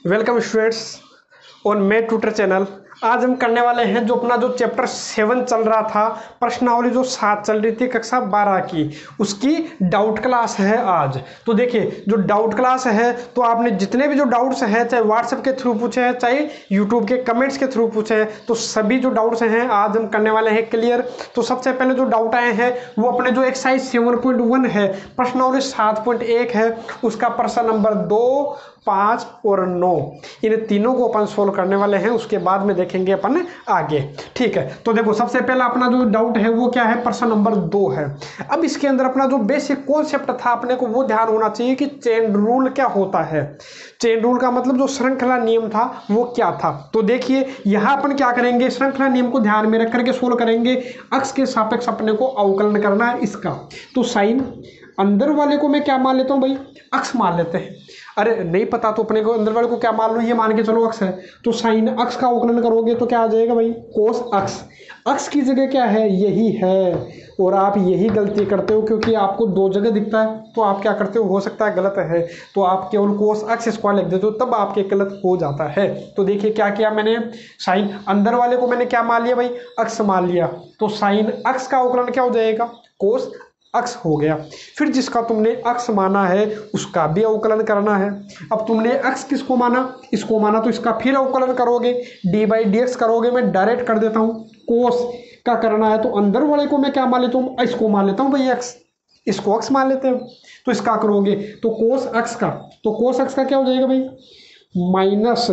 Welcome students on made tutor channel. आज हम करने वाले हैं जो अपना जो चैप्टर 7 चल रहा था, प्रश्नावली जो 7 चल रही थी कक्षा 12 की, उसकी डाउट क्लास है आज। तो देखिए जो डाउट क्लास है, तो आपने जितने भी जो डाउट्स हैं, चाहे व्हाट्सएप के थ्रू पूछे हैं, चाहे यूट्यूब के कमेंट्स के थ्रू पूछे हैं, तो सभी जो डाउट्स हैं आज हम करने वाले हैं क्लियर। तो सबसे पहले जो डाउट आए हैं वो अपने जो एक्सरसाइज 7.1 है, प्रश्नावली 7.1 है, उसका प्रश्न नंबर 2, 5 और 9, इन तीनों को अपन सोल्व करने वाले हैं। उसके बाद में देखेंगे अपन आगे। ठीक है, तो देखो सबसे पहला अपना जो डाउट है वो क्या है, प्रश्न नंबर 2 है। अब इसके अंदर अपना जो बेसिक कॉन्सेप्ट था अपने को वो ध्यान होना चाहिए कि चेन रूल क्या होता है। चेन रूल का मतलब जो श्रृंखला नियम था वो क्या था। तो देखिए यहां अपन क्या करेंगे, श्रृंखला नियम को ध्यान में रख करके सोल्व करेंगे। अक्ष के सापेक्ष अपने को अवकलन करना है इसका। तो साइन अंदर वाले को मैं क्या मान लेता हूं भाई, अक्ष मान लेते हैं। अरे नहीं पता तो अपने को अंदर वाले को क्या मान लो, ये मान के चलो अक्ष है। तो साइन अक्ष का अवकलन करोगे तो क्या आ जाएगा भाई, कोस अक्ष। अक्ष की जगह क्या है, यही है। और आप यही गलती करते हो क्योंकि आपको दो जगह दिखता है, तो आप क्या करते हो सकता है गलत है, तो आप केवल कोस अक्ष स्क्वायर लिख देते हो, तब आपके गलत हो जाता है। तो देखिए क्या किया मैंने, साइन अंदर वाले को मैंने क्या मान लिया भाई, अक्ष मान लिया। तो साइन अक्ष का अवकलन क्या हो जाएगा, कोस अक्ष हो गया। फिर जिसका तुमने अक्ष माना है उसका भी अवकलन करना है। अब तुमने अक्ष किसको माना, इसको माना, तो इसका फिर अवकलन करोगे, डी बाई डी एक्स करोगे। मैं डायरेक्ट कर देता हूँ, कोस का करना है तो अंदर वाले को मैं क्या मान लेता हूँ, इसको मान लेता हूँ भाई एक्स, इसको अक्ष मान लेते हो। तो इसका करोगे तो कोस अक्ष का, तो कोस अक्ष का क्या हो जाएगा भाई, माइनस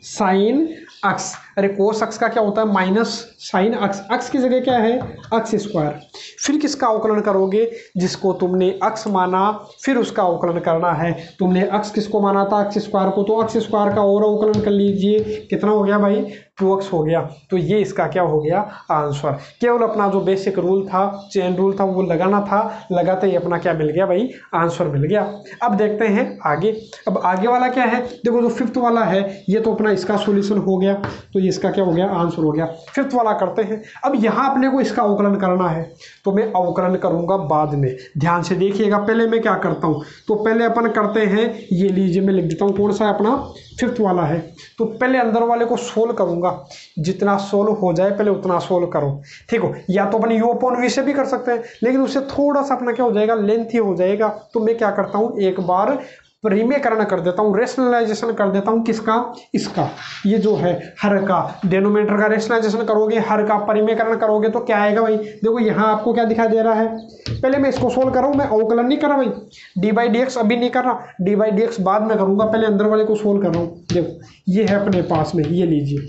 साइन अक्ष। अरे कोस अक्ष का क्या होता है, माइनस साइन अक्ष। अक्ष की जगह क्या है, अक्ष स्क्वायर। फिर किसका अवकलन करोगे, जिसको तुमने अक्ष माना फिर उसका अवकलन करना है। तुमने अक्ष किसको माना था, अक्ष स्क्वायर को, तो अक्ष स्क्वायर का और अवकलन कर लीजिए। कितना हो गया भाई, 2x हो गया। तो ये इसका क्या हो गया, आंसर। केवल अपना जो बेसिक रूल था, चेन रूल था, वो लगाना था, लगाते ही अपना क्या मिल गया भाई, आंसर मिल गया। अब देखते हैं आगे। अब आगे वाला क्या है, देखो जो फिफ्थ वाला है ये तो अपना इसका सॉल्यूशन हो गया, तो ये इसका क्या हो गया, आंसर हो गया। फिफ्थ वाला करते हैं। अब यहाँ अपने को इसका अवकलन करना है, तो मैं अवकलन करूंगा बाद में, ध्यान से देखिएगा। पहले मैं क्या करता हूँ, तो पहले अपन करते हैं, ये लीजिए मैं लिख देता हूँ कौन सा है अपना, फिफ्थ वाला है। तो पहले अंदर वाले को सोल्व करूंगा, जितना सोल्व हो जाए पहले उतना सोल्व करो, ठीक हो। या तो अपन u अपॉन v से भी कर सकते हैं, लेकिन उससे थोड़ा सा अपना क्या हो जाएगा, लेंथी हो जाएगा। तो मैं क्या करता हूँ, एक बार परिमेयकरण कर देता हूँ, रेशनलाइजेशन कर देता हूँ। किसका, इसका, ये जो है हर का, डेनोमिनेटर का रेशनलाइजेशन करोगे, हर का परिमेयकरण करोगे तो क्या आएगा भाई, देखो यहाँ आपको क्या दिखाई दे रहा है। पहले मैं इसको सोल्व कर रहा हूँ, मैं अवकलन नहीं कर रहा भाई, डी बाई डी एक्स अभी नहीं कर रहा, डी बाई डी एक्स बाद में करूँगा, पहले अंदर वाले को सोल्व कर रहा हूँ। देखो ये है अपने पास में, ये लीजिए,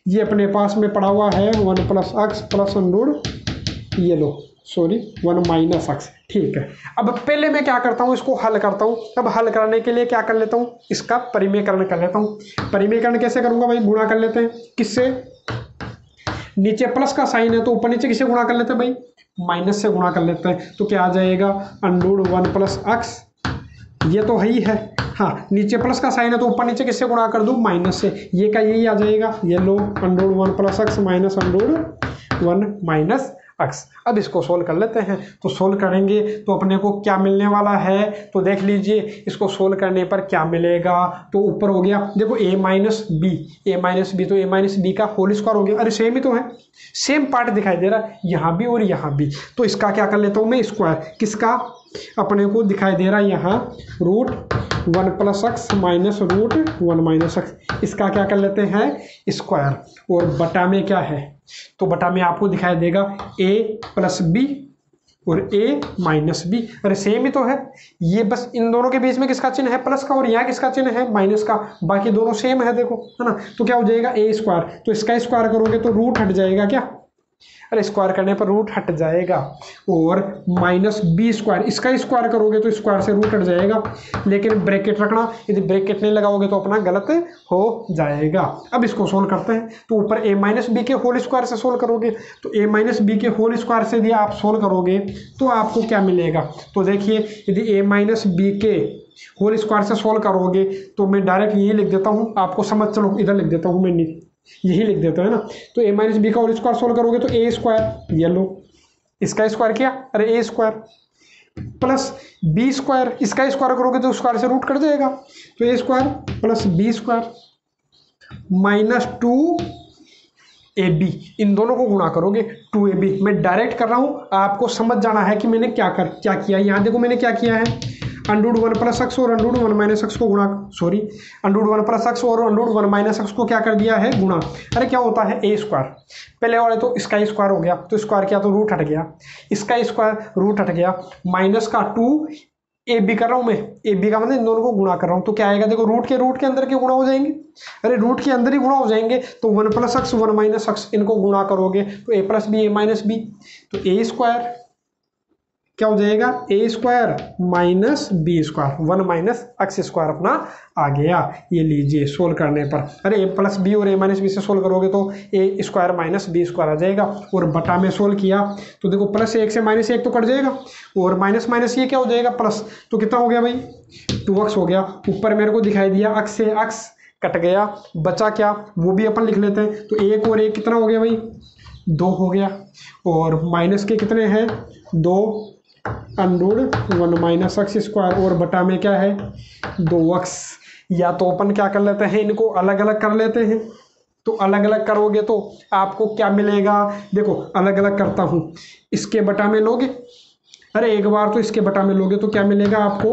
ये अपने पास में पड़ा हुआ है 1 प्लस अक्स प्लस अंडूर, ये लो सॉरी 1 माइनस अक्स, ठीक है। अब पहले मैं क्या करता हूँ, इसको हल करता हूँ। अब हल करने के लिए क्या कर लेता हूँ, इसका परिमेयकरण कर लेता हूँ। परिमेयकरण कैसे करूँगा भाई, गुणा कर लेते हैं, किससे, नीचे प्लस का साइन है तो ऊपर नीचे किसे गुणा कर लेते हैं भाई, माइनस से गुणा कर लेते हैं। तो क्या आ जाएगा, अंडूर 1 प्लस अक्स, ये तो है ही है, हाँ नीचे प्लस का साइन है तो ऊपर नीचे किससे गुणा कर दूं, माइनस से। ये का यही आ जाएगा, ये लो under root 1 plus x minus under root 1 minus x. अब इसको सोल्व कर लेते हैं। तो सोल्व करेंगे तो अपने को क्या मिलने वाला है, तो देख लीजिए इसको सोल्व करने पर क्या मिलेगा। तो ऊपर हो गया देखो a minus B, A minus B, तो a माइनस बी का होल स्क्वायर हो गया। अरे सेम ही तो है, सेम पार्ट दिखाई दे रहा है यहाँ भी और यहाँ भी। तो इसका क्या कर लेता हूँ मैं, स्क्वायर, किसका, अपने को दिखाई दे रहा है यहाँ root 1 plus x minus root 1 minus x, इसका क्या कर लेते हैं स्क्वायर। और बटा में क्या है, तो बटा में आपको दिखाई देगा a प्लस बी और a माइनस बी। अरे सेम ही तो है, ये बस इन दोनों के बीच में किसका चिन्ह है, प्लस का, और यहाँ किसका चिन्ह है, माइनस का। बाकी दोनों सेम है देखो, है ना। तो क्या हो जाएगा a स्क्वायर, तो इसका स्क्वायर करोगे तो रूट हट जाएगा क्या, अरे स्क्वायर करने पर रूट हट जाएगा। और माइनस बी स्क्वायर, इसका स्क्वायर करोगे तो स्क्वायर से रूट हट जाएगा, लेकिन ब्रैकेट रखना, यदि ब्रैकेट नहीं लगाओगे तो अपना गलत हो जाएगा। अब इसको सोल्व करते हैं। तो ऊपर a माइनस बी के होल स्क्वायर से सोल्व करोगे, तो a माइनस बी के होल स्क्वायर से यदि आप सोल्व करोगे तो आपको क्या मिलेगा। तो देखिए यदि a माइनस बी के होल स्क्वायर से सोल्व करोगे तो मैं डायरेक्ट यही लिख देता हूँ, आपको समझ चलो इधर लिख देता हूँ, मैं यही लिख देता है ना। तो a माइनस बी का होल स्क्वायर सोल्व करोगे तो a स्क्वायर, ये लो इसका स्क्वायर किया, अरे a square plus B square, इसका स्क्वायर करोगे तो स्क्वायर से रूट कट जाएगा, तो A square plus B square minus 2ab, इन दोनों को गुणा करोगे 2ab। मैं डायरेक्ट कर रहा हूं, आपको समझ जाना है कि मैंने क्या किया। यहां देखो मैंने क्या किया है, अंडरूट 1 प्लस एक्स और अंडरूट 1 माइनस एक्स को गुणा, सॉरी अंडरूट 1 प्लस एक्स और अंडरूट 1 माइनस एक्स को क्या कर दिया है, गुणा। अरे क्या होता है ए स्क्वायर, पहले वाले तो इसका स्क्वायर हो गया, तो स्क्वायर किया तो रूट हट गया, इसका स्क्वायर रूट हट गया, माइनस का 2ab कर रहा हूं मैं, ab का मतलब इन दोनों को गुणा कर रहा हूं, तो क्या आएगा देखो, रूट के अंदर के गुणा हो जाएंगे, अरे रूट के अंदर ही गुणा हो जाएंगे, तो 1 प्लस एक्स 1 माइनस एक्स इनको गुणा करोगे तो A plus B A minus B, तो ए स्क्वायर क्या हो जाएगा, A square minus B square, 1 minus x square अपना आ गया। ये लीजिए सोल्व करने पर, अरे ए प्लस बी और ए माइनस बी से सोल्व करोगे तो A square minus B square आ जाएगा, और बटा में सोल्व किया तो देखो प्लस 1 से माइनस 1 तो कट जाएगा, और माइनस माइनस ये क्या हो जाएगा प्लस, तो कितना हो गया भाई 2x हो गया। ऊपर मेरे को दिखाई दिया x से x कट गया, बचा क्या वो भी अपन लिख लेते हैं, तो 1 और 1 कितना हो गया भाई 2 हो गया, और माइनस के कितने हैं 2 अंडरूट 1 माइनस एक्स स्क्वायर, और बटा में क्या है 2x। या तो अपन क्या कर लेते हैं, इनको अलग अलग कर लेते हैं, तो अलग अलग करोगे तो आपको क्या मिलेगा, देखो अलग अलग करता हूं, इसके बटा में लोगे, अरे एक बार तो इसके बटा में लोगे तो क्या मिलेगा आपको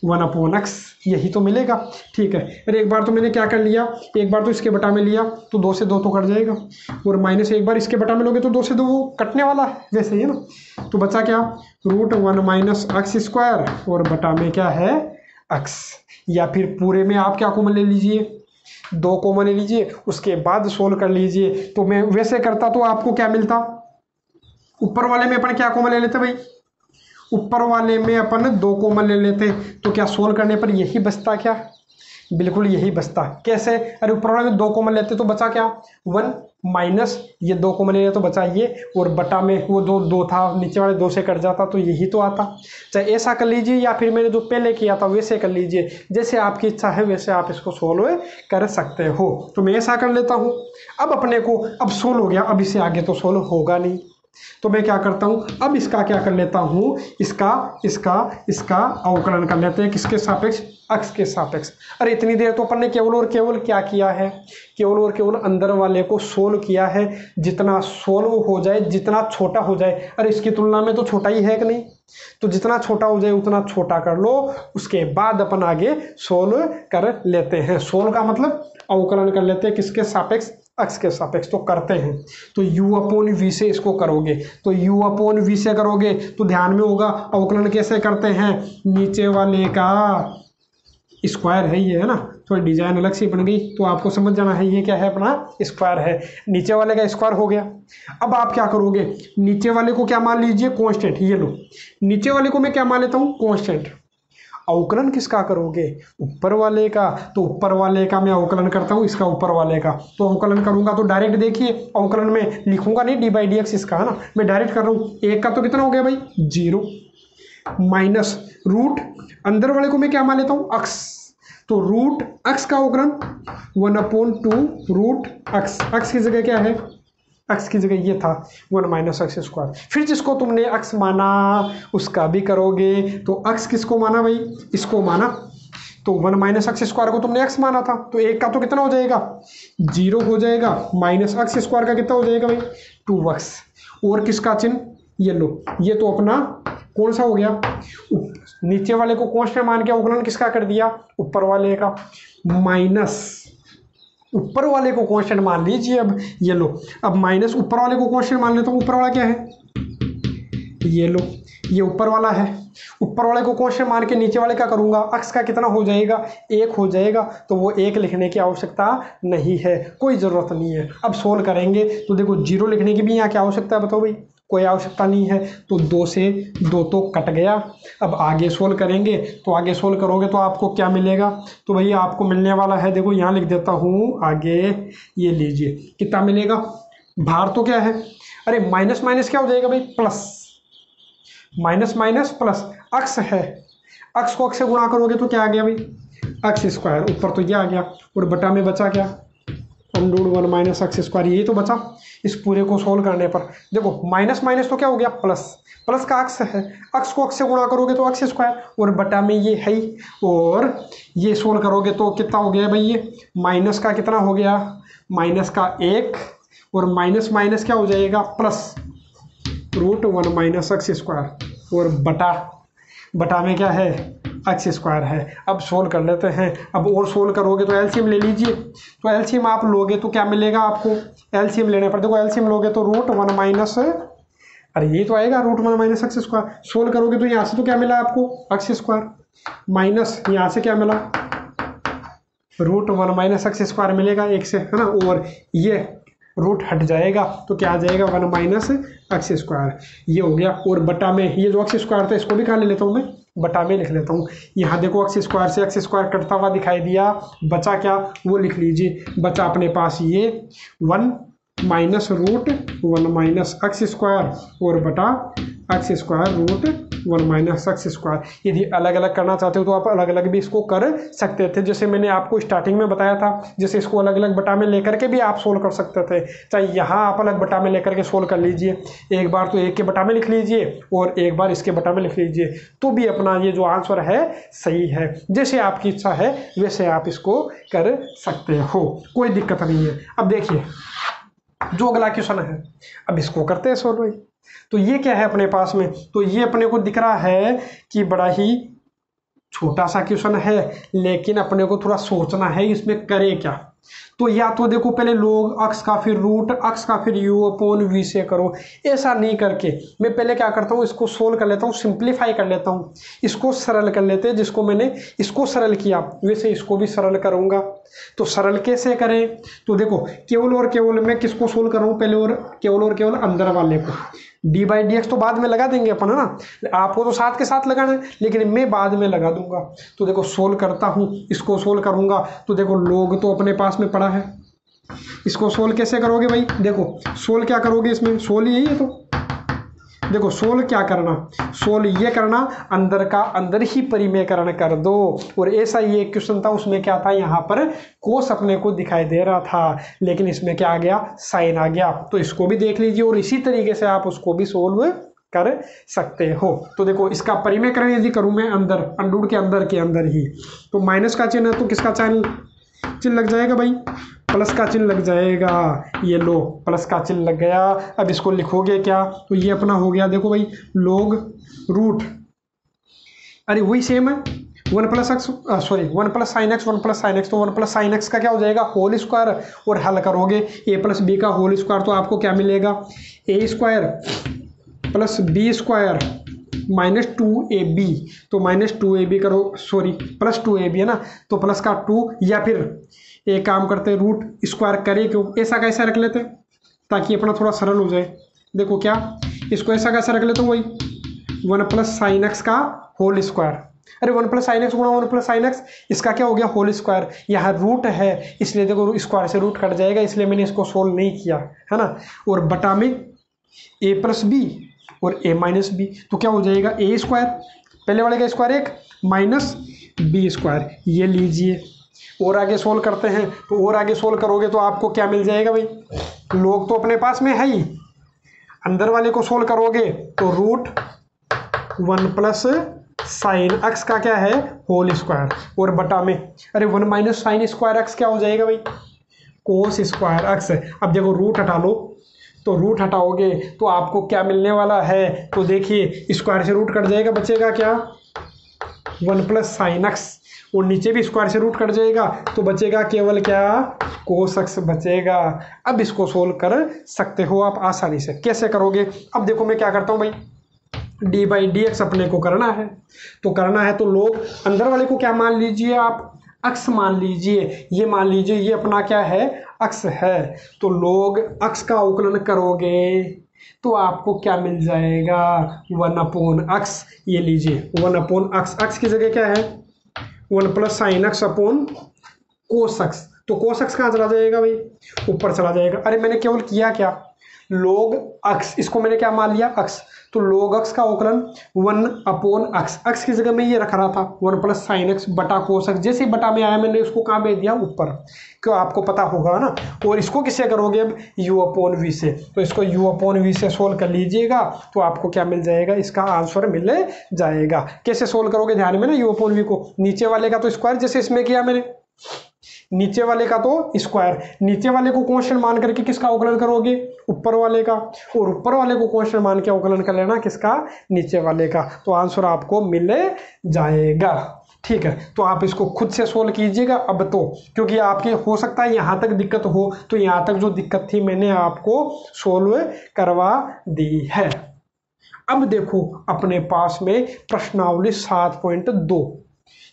1/x, यही तो मिलेगा, ठीक है। अरे एक बार तो मैंने क्या कर लिया, एक बार तो इसके बटा में लिया तो 2 से 2 तो कट जाएगा, और माइनस एक बार इसके बटा में लोगे तो 2 से 2 वो कटने वाला है वैसे ही है ना, तो बचा क्या रूट 1 माइनस एक्स स्क्वायर, और बटा में क्या है x। या फिर पूरे में आप क्या कॉमन ले लीजिए, 2 कॉमन ले लीजिए, उसके बाद सोल्व कर लीजिए। तो मैं वैसे करता तो आपको क्या मिलता, ऊपर वाले में अपन क्या कॉमन ले लेते भाई, ऊपर वाले में अपन 2 कॉमन ले लेते, तो क्या सोल्व करने पर यही बचता, क्या बिल्कुल यही बचता। कैसे, अरे ऊपर वाले में 2 कॉमन लेते तो बचा क्या 1 माइनस ये 2 कॉमन ले तो बचा ये, और बटा में वो 2 था, नीचे वाले 2 से कट जाता तो यही तो आता। चाहे ऐसा कर लीजिए या फिर मैंने जो पहले किया था वैसे कर लीजिए, जैसे आपकी इच्छा है वैसे आप इसको सोल्व कर सकते हो। तो मैं ऐसा कर लेता हूँ, अब अपने को अब सोल्व हो गया, अब इससे आगे तो सोल्व होगा नहीं, तो मैं क्या करता हूं, अब इसका क्या कर लेता हूं, इसका अवकलन कर लेते हैं, किसके सापेक्ष, x के सापेक्ष। अरे इतनी देर तो अपन ने केवल और केवल क्या किया है, केवल और केवल अंदर वाले को सोल्व किया है, जितना सोल्व हो जाए, जितना छोटा हो जाए, अरे इसकी तुलना में तो छोटा ही है कि नहीं, तो जितना छोटा हो जाए उतना छोटा कर लो, उसके बाद अपन आगे सोल्व कर लेते हैं। सोल्व का मतलब अवकलन कर लेते हैं, किसके सापेक्ष, x के सापेक्ष, तो करते हैं। तो u/v से इसको करोगे, तो u/v से करोगे तो ध्यान में होगा अवकलन कैसे करते हैं, नीचे वाले का स्क्वायर है ये, है ना, थोड़ी डिजाइन अलग सी बन गई, तो आपको समझ जाना है ये क्या है, अपना स्क्वायर है, नीचे वाले का स्क्वायर हो गया। अब आप क्या करोगे, नीचे वाले को क्या मान लीजिए कांस्टेंट, ये लो नीचे वाले को मैं क्या मान लेता हूँ कांस्टेंट। अवकलन किसका करोगे, ऊपर वाले का, तो ऊपर वाले का मैं अवकलन करता हूँ, इसका ऊपर वाले का, तो अवकलन करूंगा तो डायरेक्ट देखिए अवकलन में लिखूंगा नहीं d/dx इसका, है ना, मैं डायरेक्ट कर रहा हूँ। 1 का तो कितना हो गया भाई 0, माइनस रूट अंदर वाले को मैं क्या मान लेता हूँ x, तो रूट x का अवकलन 1/2 रूट x की जगह क्या है, x की जगह ये था 1 माइनस एक्स स्क्वायर। फिर जिसको तुमने x माना उसका भी करोगे, तो x किसको माना भाई, इसको माना, तो 1 माइनस एक्स स्क्वायर को तुमने x माना था, तो 1 का तो कितना हो जाएगा 0 हो जाएगा, माइनस एक्स स्क्वायर का कितना हो जाएगा भाई 2x, और किसका चिन्ह ये लो, ये तो अपना कौन सा हो गया, नीचे वाले को कांस्टेंट मान के अवकलन किसका कर दिया, ऊपर वाले का, माइनस ऊपर वाले को कांस्टेंट मान लीजिए। अब ये लो, अब माइनस ऊपर वाले को कांस्टेंट मान लेता हूँ, ऊपर वाला क्या है, ये लो ये ऊपर वाला है, ऊपर वाले को कांस्टेंट मान के नीचे वाले का करूंगा, x का कितना हो जाएगा 1 हो जाएगा, तो वो 1 लिखने की आवश्यकता नहीं है, कोई ज़रूरत नहीं है। अब सोल्व करेंगे तो देखो 0 लिखने की भी यहाँ क्या आवश्यकता है बताओ भाई, कोई आवश्यकता नहीं है, तो 2 से 2 तो कट गया। अब आगे सोल्व करेंगे, तो आगे सोल्व करोगे तो आपको क्या मिलेगा, तो भैया आपको मिलने वाला है, देखो यहाँ लिख देता हूँ आगे, ये लीजिए कितना मिलेगा, भार तो क्या है, अरे माइनस माइनस क्या हो जाएगा भाई plus, minus minus plus, x है, x को x से गुणा करोगे तो क्या आ गया भाई x स्क्वायर, ऊपर तो ये आ गया, और बटा में बचा क्या under root 1 minus x square, यही तो बचा इस पूरे को सोल्व करने पर। देखो माइनस माइनस तो क्या हो गया प्लस, प्लस का अक्स है, अक्स को अक्स से गुणा करोगे तो एक्स स्क्वायर, और बटा में ये है ही, और ये सोल्व करोगे तो कितना हो गया भाई, ये माइनस का कितना हो गया, माइनस का 1, और माइनस माइनस क्या हो जाएगा plus root 1 minus x square, और बटा में क्या है एक्स स्क्वायर है। अब सोल्व कर लेते हैं। अब और सोल्व करोगे तो एलसीएम ले लीजिए, तो एलसीएम आप लोगे तो क्या मिलेगा आपको, एलसीएम लेने पर देखो एलसीएम लोगे तो रूट 1 माइनस, अरे ये तो आएगा root 1 minus x square. Solve करोगे तो यहाँ से तो क्या मिला आपको एक्स स्क्वायर, माइनस यहाँ से क्या मिला रूट 1 माइनस एक्स स्क्वायर मिलेगा एक से, है ना, और ये रूट हट जाएगा तो क्या आ जाएगा 1 माइनस एक्स स्क्वायर, ये हो गया। और बटा में ये जो एक्स स्क्वायर था इसको भी कहाँ ले लेता हूँ मैं, बटा में लिख लेता हूँ। यहाँ देखो एक्स स्क्वायर से एक्स स्क्वायर कटता हुआ दिखाई दिया, बचा क्या वो लिख लीजिए, बचा अपने पास ये 1 minus root 1 minus x square, और बटा x square root 1 minus x square. यदि अलग अलग करना चाहते हो तो आप अलग अलग भी इसको कर सकते थे, जैसे मैंने आपको स्टार्टिंग में बताया था, जैसे इसको अलग अलग बटा में लेकर के भी आप सोल्व कर सकते थे। चाहे यहाँ आप अलग बटा में लेकर के सोल्व कर लीजिए, एक बार तो एक के बटा में लिख लीजिए और एक बार इसके बटा में लिख लीजिए, तो भी अपना ये जो आंसर है सही है। जैसे आपकी इच्छा है वैसे आप इसको कर सकते हो, कोई दिक्कत नहीं है। अब देखिए जो अगला क्वेश्चन है, अब इसको करते हैं सोल्व भाई। तो ये क्या है अपने पास में, तो ये अपने को दिख रहा है कि बड़ा ही छोटा सा क्वेश्चन है, लेकिन अपने को थोड़ा सोचना है इसमें करे क्या। तो या तो देखो पहले लोग अक्स का फिर रूट अक्स का फिर यू अपॉन वी से करो, ऐसा नहीं करके मैं पहले क्या करता हूँ इसको सोल्व कर लेता हूँ, सिंप्लीफाई कर लेता हूँ, इसको सरल कर लेते हैं। जिसको मैंने इसको सरल किया वैसे इसको भी सरल करूँगा। तो सरल कैसे करें, तो देखो केवल और केवल मैं किसको सोल्व कर रहा हूँ पहले, और केवल अंदर वाले को, डी बाई डी एक्स तो बाद में लगा देंगे अपन, है ना, आपको तो साथ के साथ लगाना है लेकिन मैं बाद में लगा दूंगा। तो देखो सोल्व करता हूँ, इसको सोल्व करूंगा तो देखो लोग तो अपने पास में पड़ा है, इसको सोल्व कैसे करोगे भाई, देखो सोल्व क्या करोगे इसमें, सोल्व यही है। तो देखो सोल्व क्या करना, सोल्व ये करना अंदर का अंदर ही परिमेयकरण कर दो। और ऐसा ही एक क्वेश्चन था उसमें क्या था, यहाँ पर कोस अपने को दिखाई दे रहा था लेकिन इसमें क्या आ गया साइन आ गया। तो इसको भी देख लीजिए और इसी तरीके से आप उसको भी सोल्व कर सकते हो। तो देखो इसका परिमेयकरण यदि करूँ मैं अंदर अंडूर के अंदर ही, तो माइनस का चिन्ह है तो किसका चिन्ह लग जाएगा भाई, प्लस का चिन्ह लग जाएगा। ये लो प्लस का चिन्ह लग गया। अब इसको लिखोगे क्या, तो ये अपना हो गया देखो भाई लोग रूट, अरे वही सेम है 1 plus x, sorry 1 plus sine x, 1 plus sine x, तो 1 प्लस साइन एक्स का क्या हो जाएगा होल स्क्वायर, और हल करोगे ए प्लस बी का होल स्क्वायर, तो आपको क्या मिलेगा A square plus B square minus 2ab, तो माइनस 2ab करो, सॉरी प्लस 2ab है ना, तो प्लस का 2, या फिर एक काम करते रूट स्क्वायर करे क्यों, ऐसा कैसा रख लेते ताकि अपना थोड़ा सरल हो जाए। देखो क्या इसको ऐसा कैसा रख लेते, वही 1 प्लस साइन एक्स का होल स्क्वायर, अरे 1 प्लस साइन एक्स गुणा 1 प्लस साइन एक्स, इसका क्या हो गया होल स्क्वायर, यहाँ रूट है इसलिए देखो स्क्वायर से रूट कट जाएगा, इसलिए मैंने इसको सोल्व नहीं किया, है ना। और बटा में ए प्लस बी और ए माइनस बी, तो क्या हो जाएगा ए स्क्वायर, पहले वाले का स्क्वायर 1 माइनस बी स्क्वायर, ये लीजिए। और आगे सोल्व करते हैं, तो और आगे सोल्व करोगे तो आपको क्या मिल जाएगा भाई, लोग तो अपने पास में है ही, अंदर वाले को सोल्व करोगे तो रूट 1 प्लस साइन एक्स का क्या है होल स्क्वायर, और बटा में अरे 1 माइनस साइन स्क्वायर एक्स क्या हो जाएगा भाई कोस स्क्वायर एक्स। अब देखो रूट हटा लो, तो रूट हटाओगे तो आपको क्या मिलने वाला है, तो देखिए स्क्वायर से रूट कट जाएगा, बचेगा क्या 1 प्लस साइन एक्स, और नीचे भी स्क्वायर से रूट कट जाएगा तो बचेगा केवल क्या कोस एक्स बचेगा। अब इसको सोल्व कर सकते हो आप आसानी से, कैसे करोगे, अब देखो मैं क्या करता हूँ भाई, डी बाई डी एक्स अपने को करना है, तो लोग अंदर वाले को क्या मान लीजिए आप अक्स मान लीजिए, ये मान लीजिए ये अपना क्या है अक्स है, तो लोग अक्स का अवकलन करोगे तो आपको क्या मिल जाएगा 1 अपॉन अक्स, ये लीजिए 1 अपॉन अक्स, अक्स की जगह क्या है 1 plus sine x upon cos x, तो cos x कहाँ चला जाएगा भाई, ऊपर चला जाएगा। अरे मैंने केवल किया क्या, log x, इसको मैंने क्या मान लिया, x, तो log x का अवकलन 1/x, x की जगह मैं ये रख रहा था 1 + sin x बटा cos x, जैसे ही बटा में आया मैंने उसको कहाँ भेज दिया, ऊपर, क्यों आपको पता होगा ना। और इसको किससे करोगे अब, u/v से, तो इसको u/v से सोल्व कर लीजिएगा तो आपको क्या मिल जाएगा, इसका आंसर मिल जाएगा। कैसे सोल्व करोगे, ध्यान में ना, u/v को नीचे वाले का तो स्क्वायर जैसे इसमें किया मैंने, नीचे वाले का तो स्क्वायर, नीचे वाले को कांस्टेंट मान करके किसका अवकलन करोगे, ऊपर वाले का, और ऊपर वाले को कांस्टेंट मान के अवकलन कर लेना किसका, नीचे वाले का, तो आंसर आपको मिल जाएगा। ठीक है, तो आप इसको खुद से सोल्व कीजिएगा अब तो, क्योंकि आपके हो सकता है यहाँ तक दिक्कत हो, तो यहाँ तक जो दिक्कत थी मैंने आपको सोल्व करवा दी है। अब देखो अपने पास में प्रश्नावली 7.2,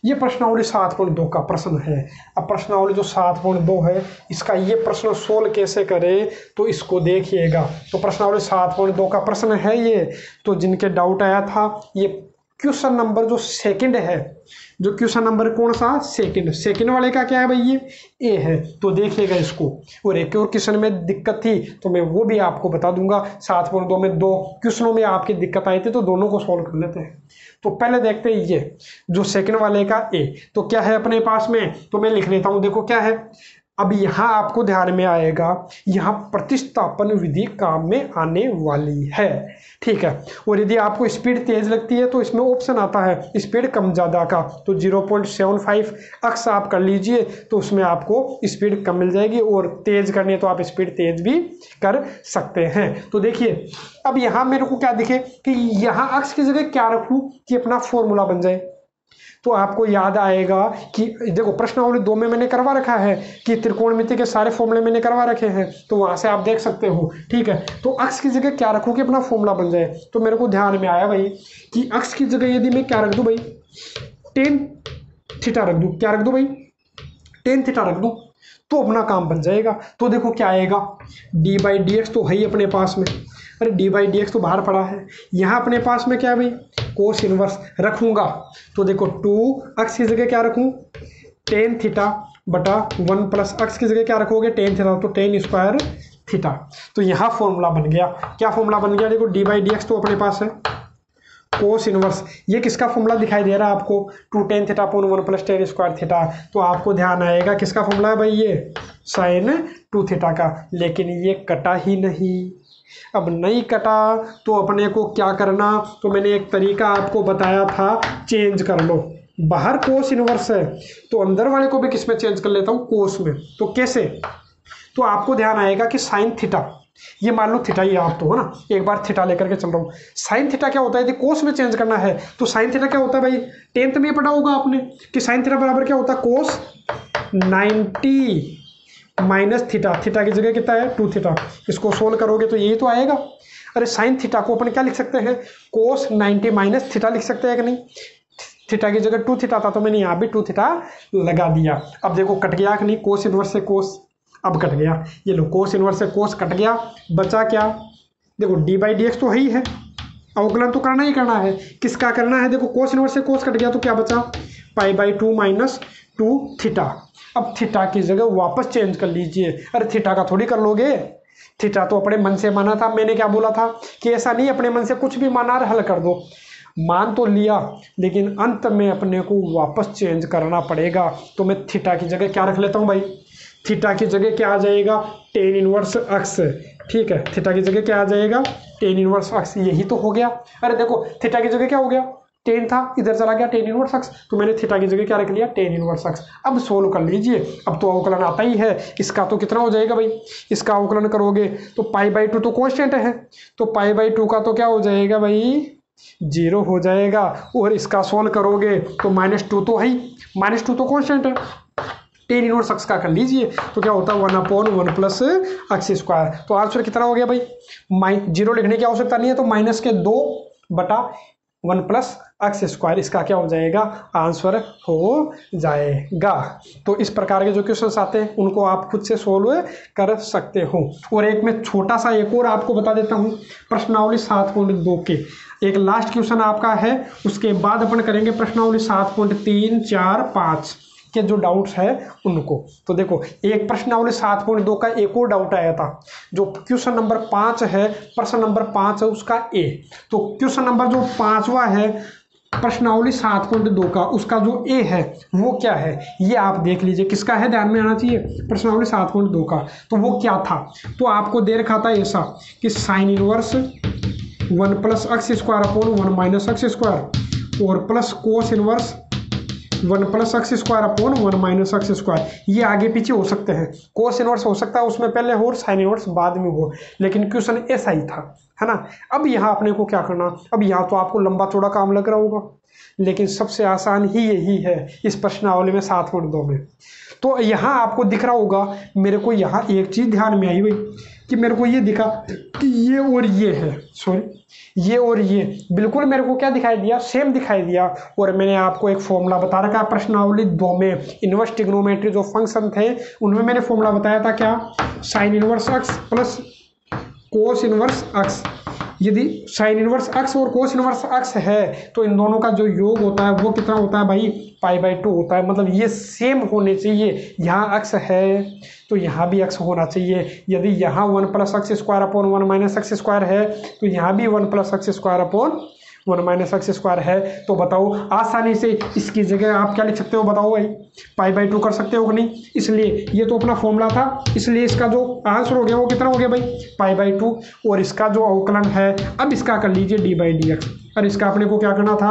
ये प्रश्नावली 7.2 का प्रश्न है। अब प्रश्नावली जो 7.2 है इसका ये प्रश्न सोल्व कैसे करें, तो इसको देखिएगा। तो प्रश्नावली 7.2 का प्रश्न है ये, तो जिनके डाउट आया था, ये क्वेश्चन नंबर जो सेकंड है, जो क्वेश्चन नंबर कौन सा, सेकंड वाले का क्या है भाई, ये ए है, तो देखिएगा इसको। और एक और क्वेश्चन में दिक्कत थी तो मैं वो भी आपको बता दूंगा। 7.2 में 2 क्वेश्चनों में आपकी दिक्कत आई थी, तो दोनों को सॉल्व कर लेते हैं। तो पहले देखते हैं ये जो सेकंड वाले का ए, तो क्या है अपने पास में, तो मैं लिख लेता हूं, देखो क्या है। अब यहाँ आपको ध्यान में आएगा, यहाँ प्रतिस्थापन विधि काम में आने वाली है, ठीक है। और यदि आपको स्पीड तेज लगती है तो इसमें ऑप्शन आता है स्पीड कम ज़्यादा का, तो 0.75 अक्स आप कर लीजिए, तो उसमें आपको स्पीड कम मिल जाएगी, और तेज करनी है तो आप स्पीड तेज भी कर सकते हैं। तो देखिए अब यहाँ मेरे को क्या दिखे कि यहाँ अक्स की जगह क्या रखूँ कि अपना फॉर्मूला बन जाए, तो आपको याद आएगा कि देखो प्रश्नावली 2 में मैंने करवा रखा है कि त्रिकोणमिति के सारे फॉर्मूले मैंने करवा रखे हैं, तो वहां से आप देख सकते हो, ठीक है। तो अक्स की जगह क्या रखूं कि अपना फॉर्मूला बन जाए, तो मेरे को ध्यान में आया भाई कि अक्स की जगह यदि मैं क्या रख दूं भाई, tan थीटा रख दूं, क्या रख दूं भाई, tan थीटा रख दूं, तो अपना काम बन जाएगा। तो देखो क्या आएगा, d/dx तो है ही अपने पास में, अरे d/dx तो बाहर पड़ा है, यहाँ अपने पास में क्या है भाई, कोस इनवर्स रखूंगा, तो देखो 2 अक्स की जगह क्या रखूं, tan थीटा बटा 1 + अक्स की जगह क्या रखोगे, tan थीटा, तो tan स्क्वायर थीटा। तो यहाँ फॉर्मूला बन गया, क्या फॉर्मूला बन गया, देखो d/dx तो अपने पास है, कोस इनवर्स, ये किसका फॉर्मूला दिखाई दे रहा है आपको, 2 tan theta upon 1 + tan square theta, तो आपको ध्यान आएगा किसका फॉर्मूला है भाई, ये sin 2 थीटा का। लेकिन ये कटा ही नहीं, अब नहीं कटा तो अपने को क्या करना, तो मैंने एक तरीका आपको बताया था, चेंज कर लो, बाहर कोस इनवर्स है तो अंदर वाले को भी किस में चेंज कर लेता हूँ, कोस में। तो कैसे, तो आपको ध्यान आएगा कि साइन थीटा, ये मान लो थीटा ही आप तो हो ना, एक बार थीटा लेकर के चल रहा हूँ, साइन थीटा क्या होता है, यदि कोस में चेंज करना है तो साइन थीटा क्या होता है भाई, 10th में पढ़ा होगा आपने कि साइन थीटा बराबर क्या होता है, कोस 90 माइनस थीटा, थीटा की जगह कितना है 2 थीटा, इसको सोल्व करोगे तो यही तो आएगा। अरे साइन थीटा को अपन क्या लिख सकते हैं, कोस 90 माइनस थीटा लिख सकते हैं कि नहीं, थीटा की जगह 2 थीटा था तो मैंने यहाँ भी 2 थीटा लगा दिया। अब देखो कट गया कि नहीं, कोस इनवर्स से कोस, अब कट गया, ये लो कोस इनवर्स से कोस कट गया, बचा क्या, देखो d/dx तो है ही है, अवकलन तो करना ही करना है, किसका करना है, देखो कोस इनवर्स से कोस कट गया तो क्या बचा, π/2 माइनस 2 थीटा। अब थीटा की जगह वापस चेंज कर लीजिए, अरे थीटा का थोड़ी कर लोगे, थीटा तो अपने मन से माना था, मैंने क्या बोला था कि ऐसा नहीं अपने मन से कुछ भी माना और हल कर दो, मान तो लिया लेकिन अंत में अपने को वापस चेंज करना पड़ेगा। तो मैं थीटा की जगह क्या रख लेता हूँ भाई, थीटा की जगह क्या आ जाएगा, tan इनवर्स अक्स, ठीक है, थीटा की जगह क्या आ जाएगा, tan इनवर्स अक्स, यही तो हो गया। अरे देखो थीटा की जगह क्या हो गया, tan था, इधर चला गया tan इनवर्स अक्स, तो मैंने थीटा की जगह क्या रख लिया, tan इनवर्स अक्स। अब सोल्व कर लीजिए, अब तो अवकलन आता ही है, इसका तो कितना हो जाएगा भाई, इसका अवकलन करोगे तो π/2 तो कांस्टेंट है, तो π/2 का तो क्या हो जाएगा भाई, 0 हो जाएगा, और इसका सोल्व करोगे तो -2 तो है ही, -2 तो कांस्टेंट है, tan इनवर्स अक्स का कर लीजिए तो क्या होता है 1/1 + अक्स स्क्वायर। तो आंसर कितना हो गया भाई, 0 लिखने की आवश्यकता नहीं है, तो -2/1 + अक्स स्क्वायर, इसका क्या हो जाएगा, आंसर हो जाएगा। तो इस प्रकार के जो क्वेश्चंस आते हैं उनको आप खुद से सोल्व कर सकते हो। और एक मैं छोटा सा एक और आपको बता देता हूँ, प्रश्नावली 7.2 के एक लास्ट क्वेश्चन आपका है, उसके बाद अपन करेंगे प्रश्नावली 7.3, 4, 5, के जो डाउट्स है उनको। तो देखो एक प्रश्नावली 7.2 का एक और डाउट आया था, जो क्वेश्चन नंबर 5 है, प्रश्न नंबर 5 है उसका ए। तो क्वेश्चन नंबर जो 5वां है प्रश्नावली 7.2 का, उसका जो ए है वो क्या है ये आप देख लीजिए, किसका है ध्यान में आना चाहिए, प्रश्नावली 7.2 का। तो वो क्या था, तो आपको दे रखा था ऐसा कि साइन इनवर्स 1 + x² / 1 - x² और plus cos inverse 1 + x² / 1 - x²। ये आगे पीछे हो सकते हैं, कोस इनवर्स हो सकता है उसमें पहले हो और साइन इनवर्स बाद में हो, लेकिन क्वेश्चन ऐसा ही था, है ना। अब यहाँ अपने को क्या करना, अब यहाँ तो आपको लंबा चौड़ा काम लग रहा होगा, लेकिन सबसे आसान ही यही है इस प्रश्नावली में 7.2 में। तो यहाँ आपको दिख रहा होगा, मेरे को यहाँ एक चीज़ ध्यान में आई हुई कि मेरे को ये दिखा कि ये और ये है, सॉरी ये और ये बिल्कुल मेरे को क्या दिखाई दिया, सेम दिखाई दिया। और मैंने आपको एक फॉर्मूला बता रखा है प्रश्नावली 2 में, इनवर्स ट्रिग्नोमेट्री जो फंक्शन थे उनमें मैंने फॉर्मूला बताया था क्या, sine inverse x plus cos inverse x। यदि साइन इनवर्स x और कोस इनवर्स x है तो इन दोनों का जो योग होता है वो कितना होता है भाई, π/2 होता है। मतलब ये सेम होने चाहिए, यहाँ x है तो यहाँ भी x होना चाहिए। यदि यहाँ 1 + x² / 1 - x² है तो यहाँ भी 1 + x² / 1 - x² है। तो बताओ आसानी से इसकी जगह आप क्या लिख सकते हो, बताओ भाई, π/2 कर सकते हो कि नहीं। इसलिए ये तो अपना फॉर्मूला था, इसलिए इसका जो आंसर हो गया वो कितना हो गया भाई, π/2। और इसका जो अवकलन है अब इसका कर लीजिए d/dx। और इसका अपने को क्या करना था,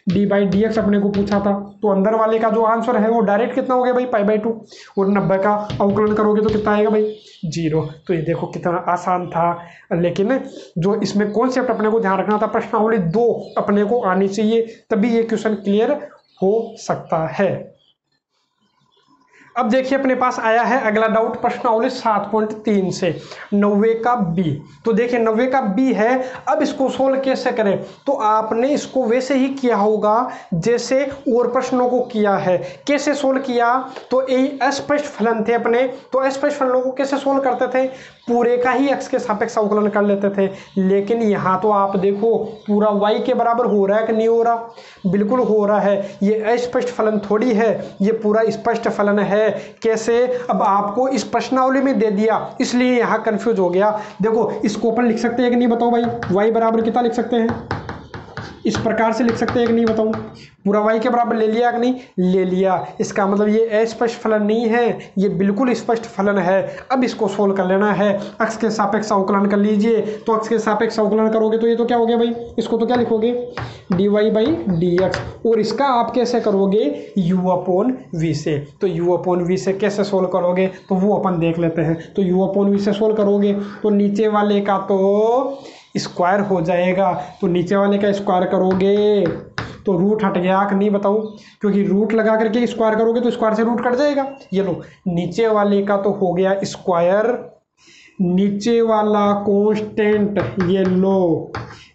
d/dx अपने को पूछा था। तो अंदर वाले का जो आंसर है वो डायरेक्ट कितना हो गया भाई, π/2। और 90 का अवकलन करोगे तो कितना आएगा भाई, 0। तो ये देखो कितना आसान था, लेकिन जो इसमें कॉन्सेप्ट अपने को ध्यान रखना था, प्रश्नावली 2 अपने को आनी चाहिए तभी ये क्वेश्चन क्लियर हो सकता है। अब देखिए अपने पास आया है अगला डाउट प्रश्नावली 7.3 से 90 का बी। तो देखिए 90 का बी है, अब इसको सोल्व कैसे करें, तो आपने इसको वैसे ही किया होगा जैसे और प्रश्नों को किया है। कैसे सोल्व किया, तो ये अस्पष्ट फलन थे अपने, तो अस्पष्ट फलनों को कैसे सोल्व करते थे, पूरे का ही x के सापेक्ष अवकलन कर लेते थे। लेकिन यहाँ तो आप देखो पूरा y के बराबर हो रहा है कि नहीं हो रहा, बिल्कुल हो रहा है। ये अस्पष्ट फलन थोड़ी है, ये पूरा स्पष्ट फलन है। कैसे, अब आपको इस प्रश्नावली में दे दिया इसलिए यहाँ कंफ्यूज हो गया। देखो इसको अपन लिख सकते हैं कि नहीं, बताओ भाई, y बराबर कितना लिख सकते हैं, इस प्रकार से लिख सकते हैं कि नहीं, बताऊं, पूरा y के बराबर ले लिया कि नहीं, ले लिया। इसका मतलब ये अस्पष्ट फलन नहीं है, ये बिल्कुल स्पष्ट फलन है। अब इसको सोल्व कर लेना है, x के सापेक्ष अवकलन कर लीजिए। तो x के सापेक्ष अवकलन करोगे तो ये तो क्या हो गया भाई, इसको तो क्या लिखोगे, dy/dx। और इसका आप कैसे करोगे, u/v से। तो u/v से कैसे सोल्व करोगे तो वो अपन देख लेते हैं। तो u/v से सोल्व करोगे तो नीचे वाले का तो स्क्वायर हो जाएगा, तो नीचे वाले का स्क्वायर करोगे तो रूट हट गया कि नहीं, बताओ, क्योंकि रूट लगा करके स्क्वायर करोगे तो स्क्वायर से रूट कट जाएगा। ये लो नीचे वाले का तो हो गया स्क्वायर, नीचे वाला कांस्टेंट, ये लो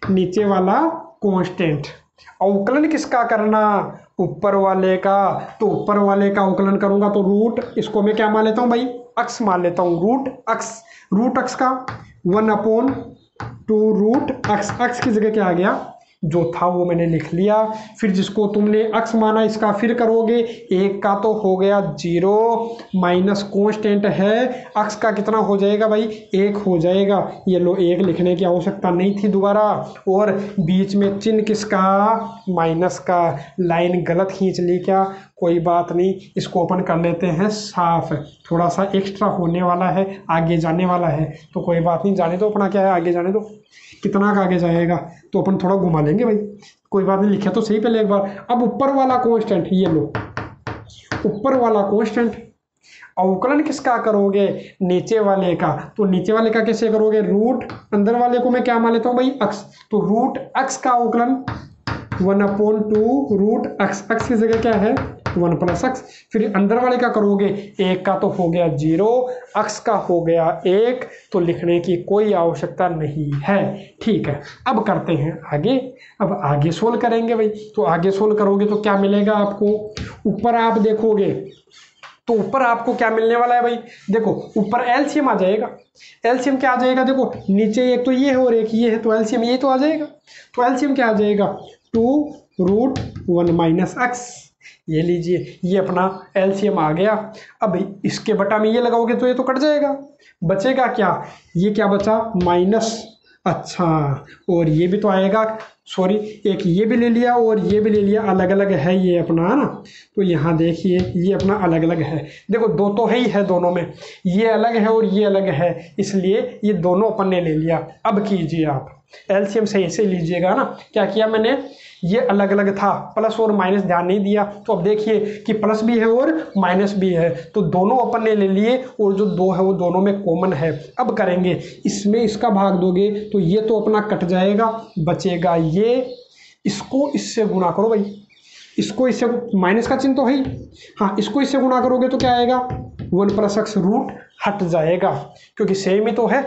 नीचे वाला कांस्टेंट। अवकलन किसका करना, ऊपर वाले का। तो ऊपर वाले का अवकलन करूंगा तो रूट, इसको मैं क्या मान लेता हूँ भाई, x मान लेता हूँ, रूट x का 1/2 रूट x की जगह क्या आ गया, जो था वो मैंने लिख लिया। फिर जिसको तुमने x माना इसका फिर करोगे, एक का तो हो गया 0 माइनस कांस्टेंट है, x का कितना हो जाएगा भाई, 1 हो जाएगा। ये लो 1 लिखने की आवश्यकता नहीं थी दोबारा। और बीच में चिन्ह किसका, माइनस का। लाइन गलत खींच ली क्या, कोई बात नहीं, इसको अपन कर लेते हैं साफ। थोड़ा सा एक्स्ट्रा होने वाला है, आगे जाने वाला है, तो कोई बात नहीं, जाने दो, अपना क्या है आगे जाने दो। कितना का आगे जाएगा तो अपन थोड़ा घुमा लेंगे भाई, कोई बात नहीं, लिखा तो सही पहले एक बार। अब ऊपर वाला कांस्टेंट, ये लो ऊपर वाला कांस्टेंट, अवकलन किसका करोगे, नीचे वाले का। तो नीचे वाले का कैसे करोगे, रूट, अंदर वाले को मैं क्या मान लेता हूँ भाई, x। तो रूट x का अवकलन 1/2 रूट x की जगह क्या है 1 + x। फिर अंदर वाले का करोगे, 1 का तो हो गया 0, x का हो गया 1, तो लिखने की कोई आवश्यकता नहीं है। ठीक है, अब करते हैं आगे। अब आगे सोल्व करेंगे भाई। तो आगे सोल्व करोगे तो क्या मिलेगा आपको, ऊपर आप देखोगे तो ऊपर आपको क्या मिलने वाला है भाई, देखो ऊपर एलसीएम आ जाएगा। एलसीएम क्या आ जाएगा, देखो नीचे एक तो ये है और एक ये है, तो एलसीएम ये तो आ जाएगा। तो एलसीएम क्या आ जाएगा, 2 रूट 1 - x। ये लीजिए, ये अपना एलसीएम आ गया। अब इसके बटा में ये लगाओगे तो ये तो कट जाएगा, बचेगा क्या, ये क्या बचा माइनस। अच्छा, और ये भी तो आएगा, सॉरी एक ये भी ले लिया और ये भी ले लिया, अलग अलग है ये अपना, है ना। तो यहाँ देखिए ये अपना अलग अलग है, देखो दो तो है ही है दोनों में, ये अलग है और ये अलग है, इसलिए ये दोनों अपन ने ले लिया। अब कीजिए आप एलसीएम सही से लीजिएगा ना। क्या किया मैंने, ये अलग अलग था, प्लस और माइनस ध्यान नहीं दिया, तो अब देखिए कि प्लस भी है और माइनस भी है, तो दोनों अपन ने ले लिए और जो दो है वो दोनों में कॉमन है। अब करेंगे, इसमें इसका भाग दोगे तो ये तो अपना कट जाएगा, बचेगा ये, इसको इससे गुणा करो भाई, इसको इससे, माइनस का चिन्ह तो है ही, हाँ इसको इससे गुणा करोगे तो क्या आएगा 1 + x रूट हट जाएगा, क्योंकि सेम ही तो है,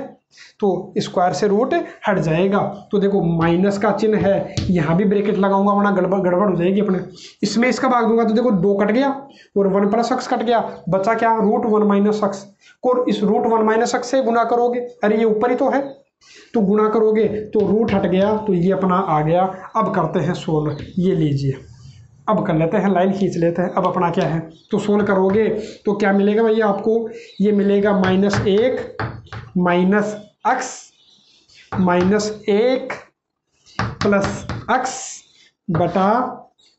तो स्क्वायर से रूट हट जाएगा। तो देखो माइनस का चिन्ह है, यहाँ भी ब्रैकेट लगाऊंगा वरना गड़बड़ हो जाएगी अपने। इसमें इसका भाग दूंगा तो देखो 2 कट गया और 1 + x कट गया, बचा क्या √1 - x को इस √1 - x से गुना करोगे, अरे ये ऊपर ही तो है, तो गुना करोगे तो रूट हट गया, तो ये अपना आ गया। अब करते हैं सोल्व, ये लीजिए, अब कर लेते हैं, लाइन खींच लेते हैं। अब अपना क्या है, तो सोल्व करोगे तो क्या मिलेगा भैया आपको, ये मिलेगा -1 - x -1 + x बटा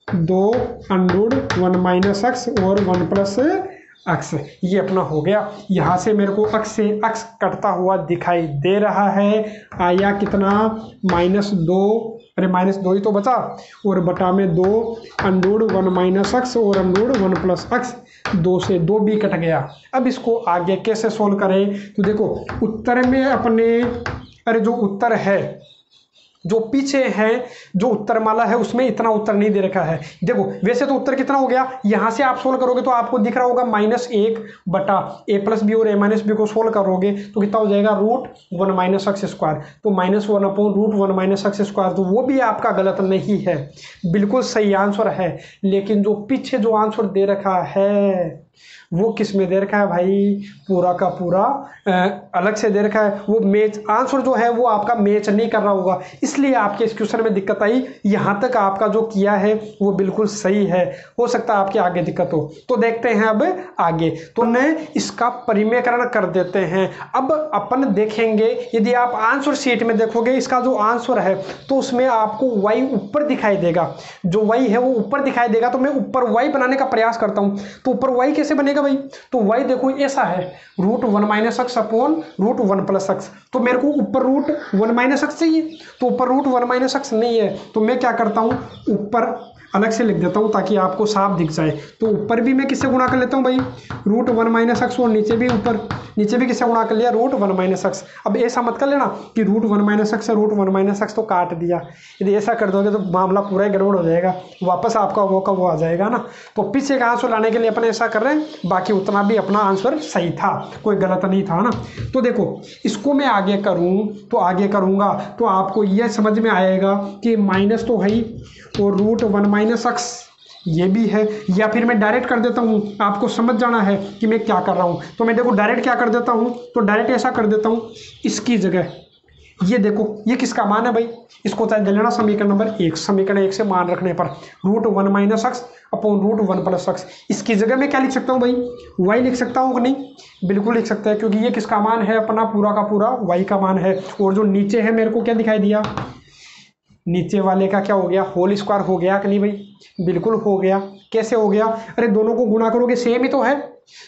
2 √1 - x और 1 + x, ये अपना हो गया। यहाँ से मेरे को x से x कटता हुआ दिखाई दे रहा है, आया कितना -2, अरे -2 ही तो बचा, और बटा में 2 √1 - x और √1 + x, 2 से 2 भी कट गया। अब इसको आगे कैसे सोल्व करें, तो देखो उत्तर में अपने, अरे जो उत्तर है, जो पीछे है, जो उत्तरमाला है उसमें इतना उत्तर नहीं दे रखा है। देखो वैसे तो उत्तर कितना हो गया, यहाँ से आप सोल्व करोगे तो आपको दिख रहा होगा -1 बटा a + b और a - b को सोल्व करोगे तो कितना हो जाएगा √1 - x², तो -1/√1 - x², तो वो भी आपका गलत नहीं है, बिल्कुल सही आंसर है। लेकिन जो पीछे जो आंसर दे रखा है वो किस में दे रखा है भाई, पूरा का पूरा अलग से दे रखा है, वो मैच आंसर जो है वो आपका मैच नहीं कर रहा होगा, इसलिए आपके इस क्वेश्चन में दिक्कत आई। यहाँ तक आपका जो किया है वो बिल्कुल सही है, हो सकता है आपके आगे दिक्कत हो। तो देखते हैं अब आगे, तो न इसका परिमेयकरण कर देते हैं। अब अपन देखेंगे, यदि आप आंसर शीट में देखोगे इसका जो आंसर है तो उसमें आपको y ऊपर दिखाई देगा, जो y है वो ऊपर दिखाई देगा, तो मैं ऊपर y बनाने का प्रयास करता हूँ। तो ऊपर y कैसे बनेगा भाई, तो y देखो ऐसा है √1 - x अपॉन √1 + x, तो मेरे को ऊपर √1 - x चाहिए, तो ऊपर √1 - x नहीं है, तो मैं क्या करता हूँ ऊपर अलग से लिख देता हूँ ताकि आपको साफ दिख जाए। तो ऊपर भी मैं किससे गुणा कर लेता हूँ भाई √1 - x, और नीचे भी ऊपर, नीचे भी किससे गुणा कर लिया √1 - x। अब ऐसा मत कर लेना कि √1 - x से √1 - x तो काट दिया, यदि ऐसा कर दोगे तो मामला पूरा ही गड़बड़ हो जाएगा, वापस आपका वो का वो आ जाएगा ना। तो पीछे का आंसर लाने के लिए अपन ऐसा कर रहे हैं, बाकी उतना भी अपना आंसर सही था, कोई गलत नहीं था ना। तो देखो इसको मैं आगे करूँ तो आगे करूँगा तो आपको यह समझ में आएगा कि माइनस तो है ही और √1 - x ये भी है, या फिर मैं डायरेक्ट कर देता हूँ, आपको समझ जाना है कि मैं क्या कर रहा हूँ। तो मैं देखो डायरेक्ट क्या कर देता हूँ, तो डायरेक्ट ऐसा कर देता हूँ, इसकी जगह ये देखो ये किसका मान है भाई, इसको चाहे ले लेना समीकरण नंबर 1, समीकरण 1 से मान रखने पर √1 - x अपॉन √1 + x, इसकी जगह मैं क्या लिख सकता हूँ भाई y लिख सकता हूँ कि नहीं, बिल्कुल लिख सकता है, क्योंकि ये किसका मान है अपना पूरा का पूरा y का मान है। और जो नीचे है मेरे को क्या दिखाई दिया, नीचे वाले का क्या हो गया होल स्क्वायर हो गया कि नहीं भाई, बिल्कुल हो गया। कैसे हो गया, अरे दोनों को गुणा करोगे सेम ही तो है,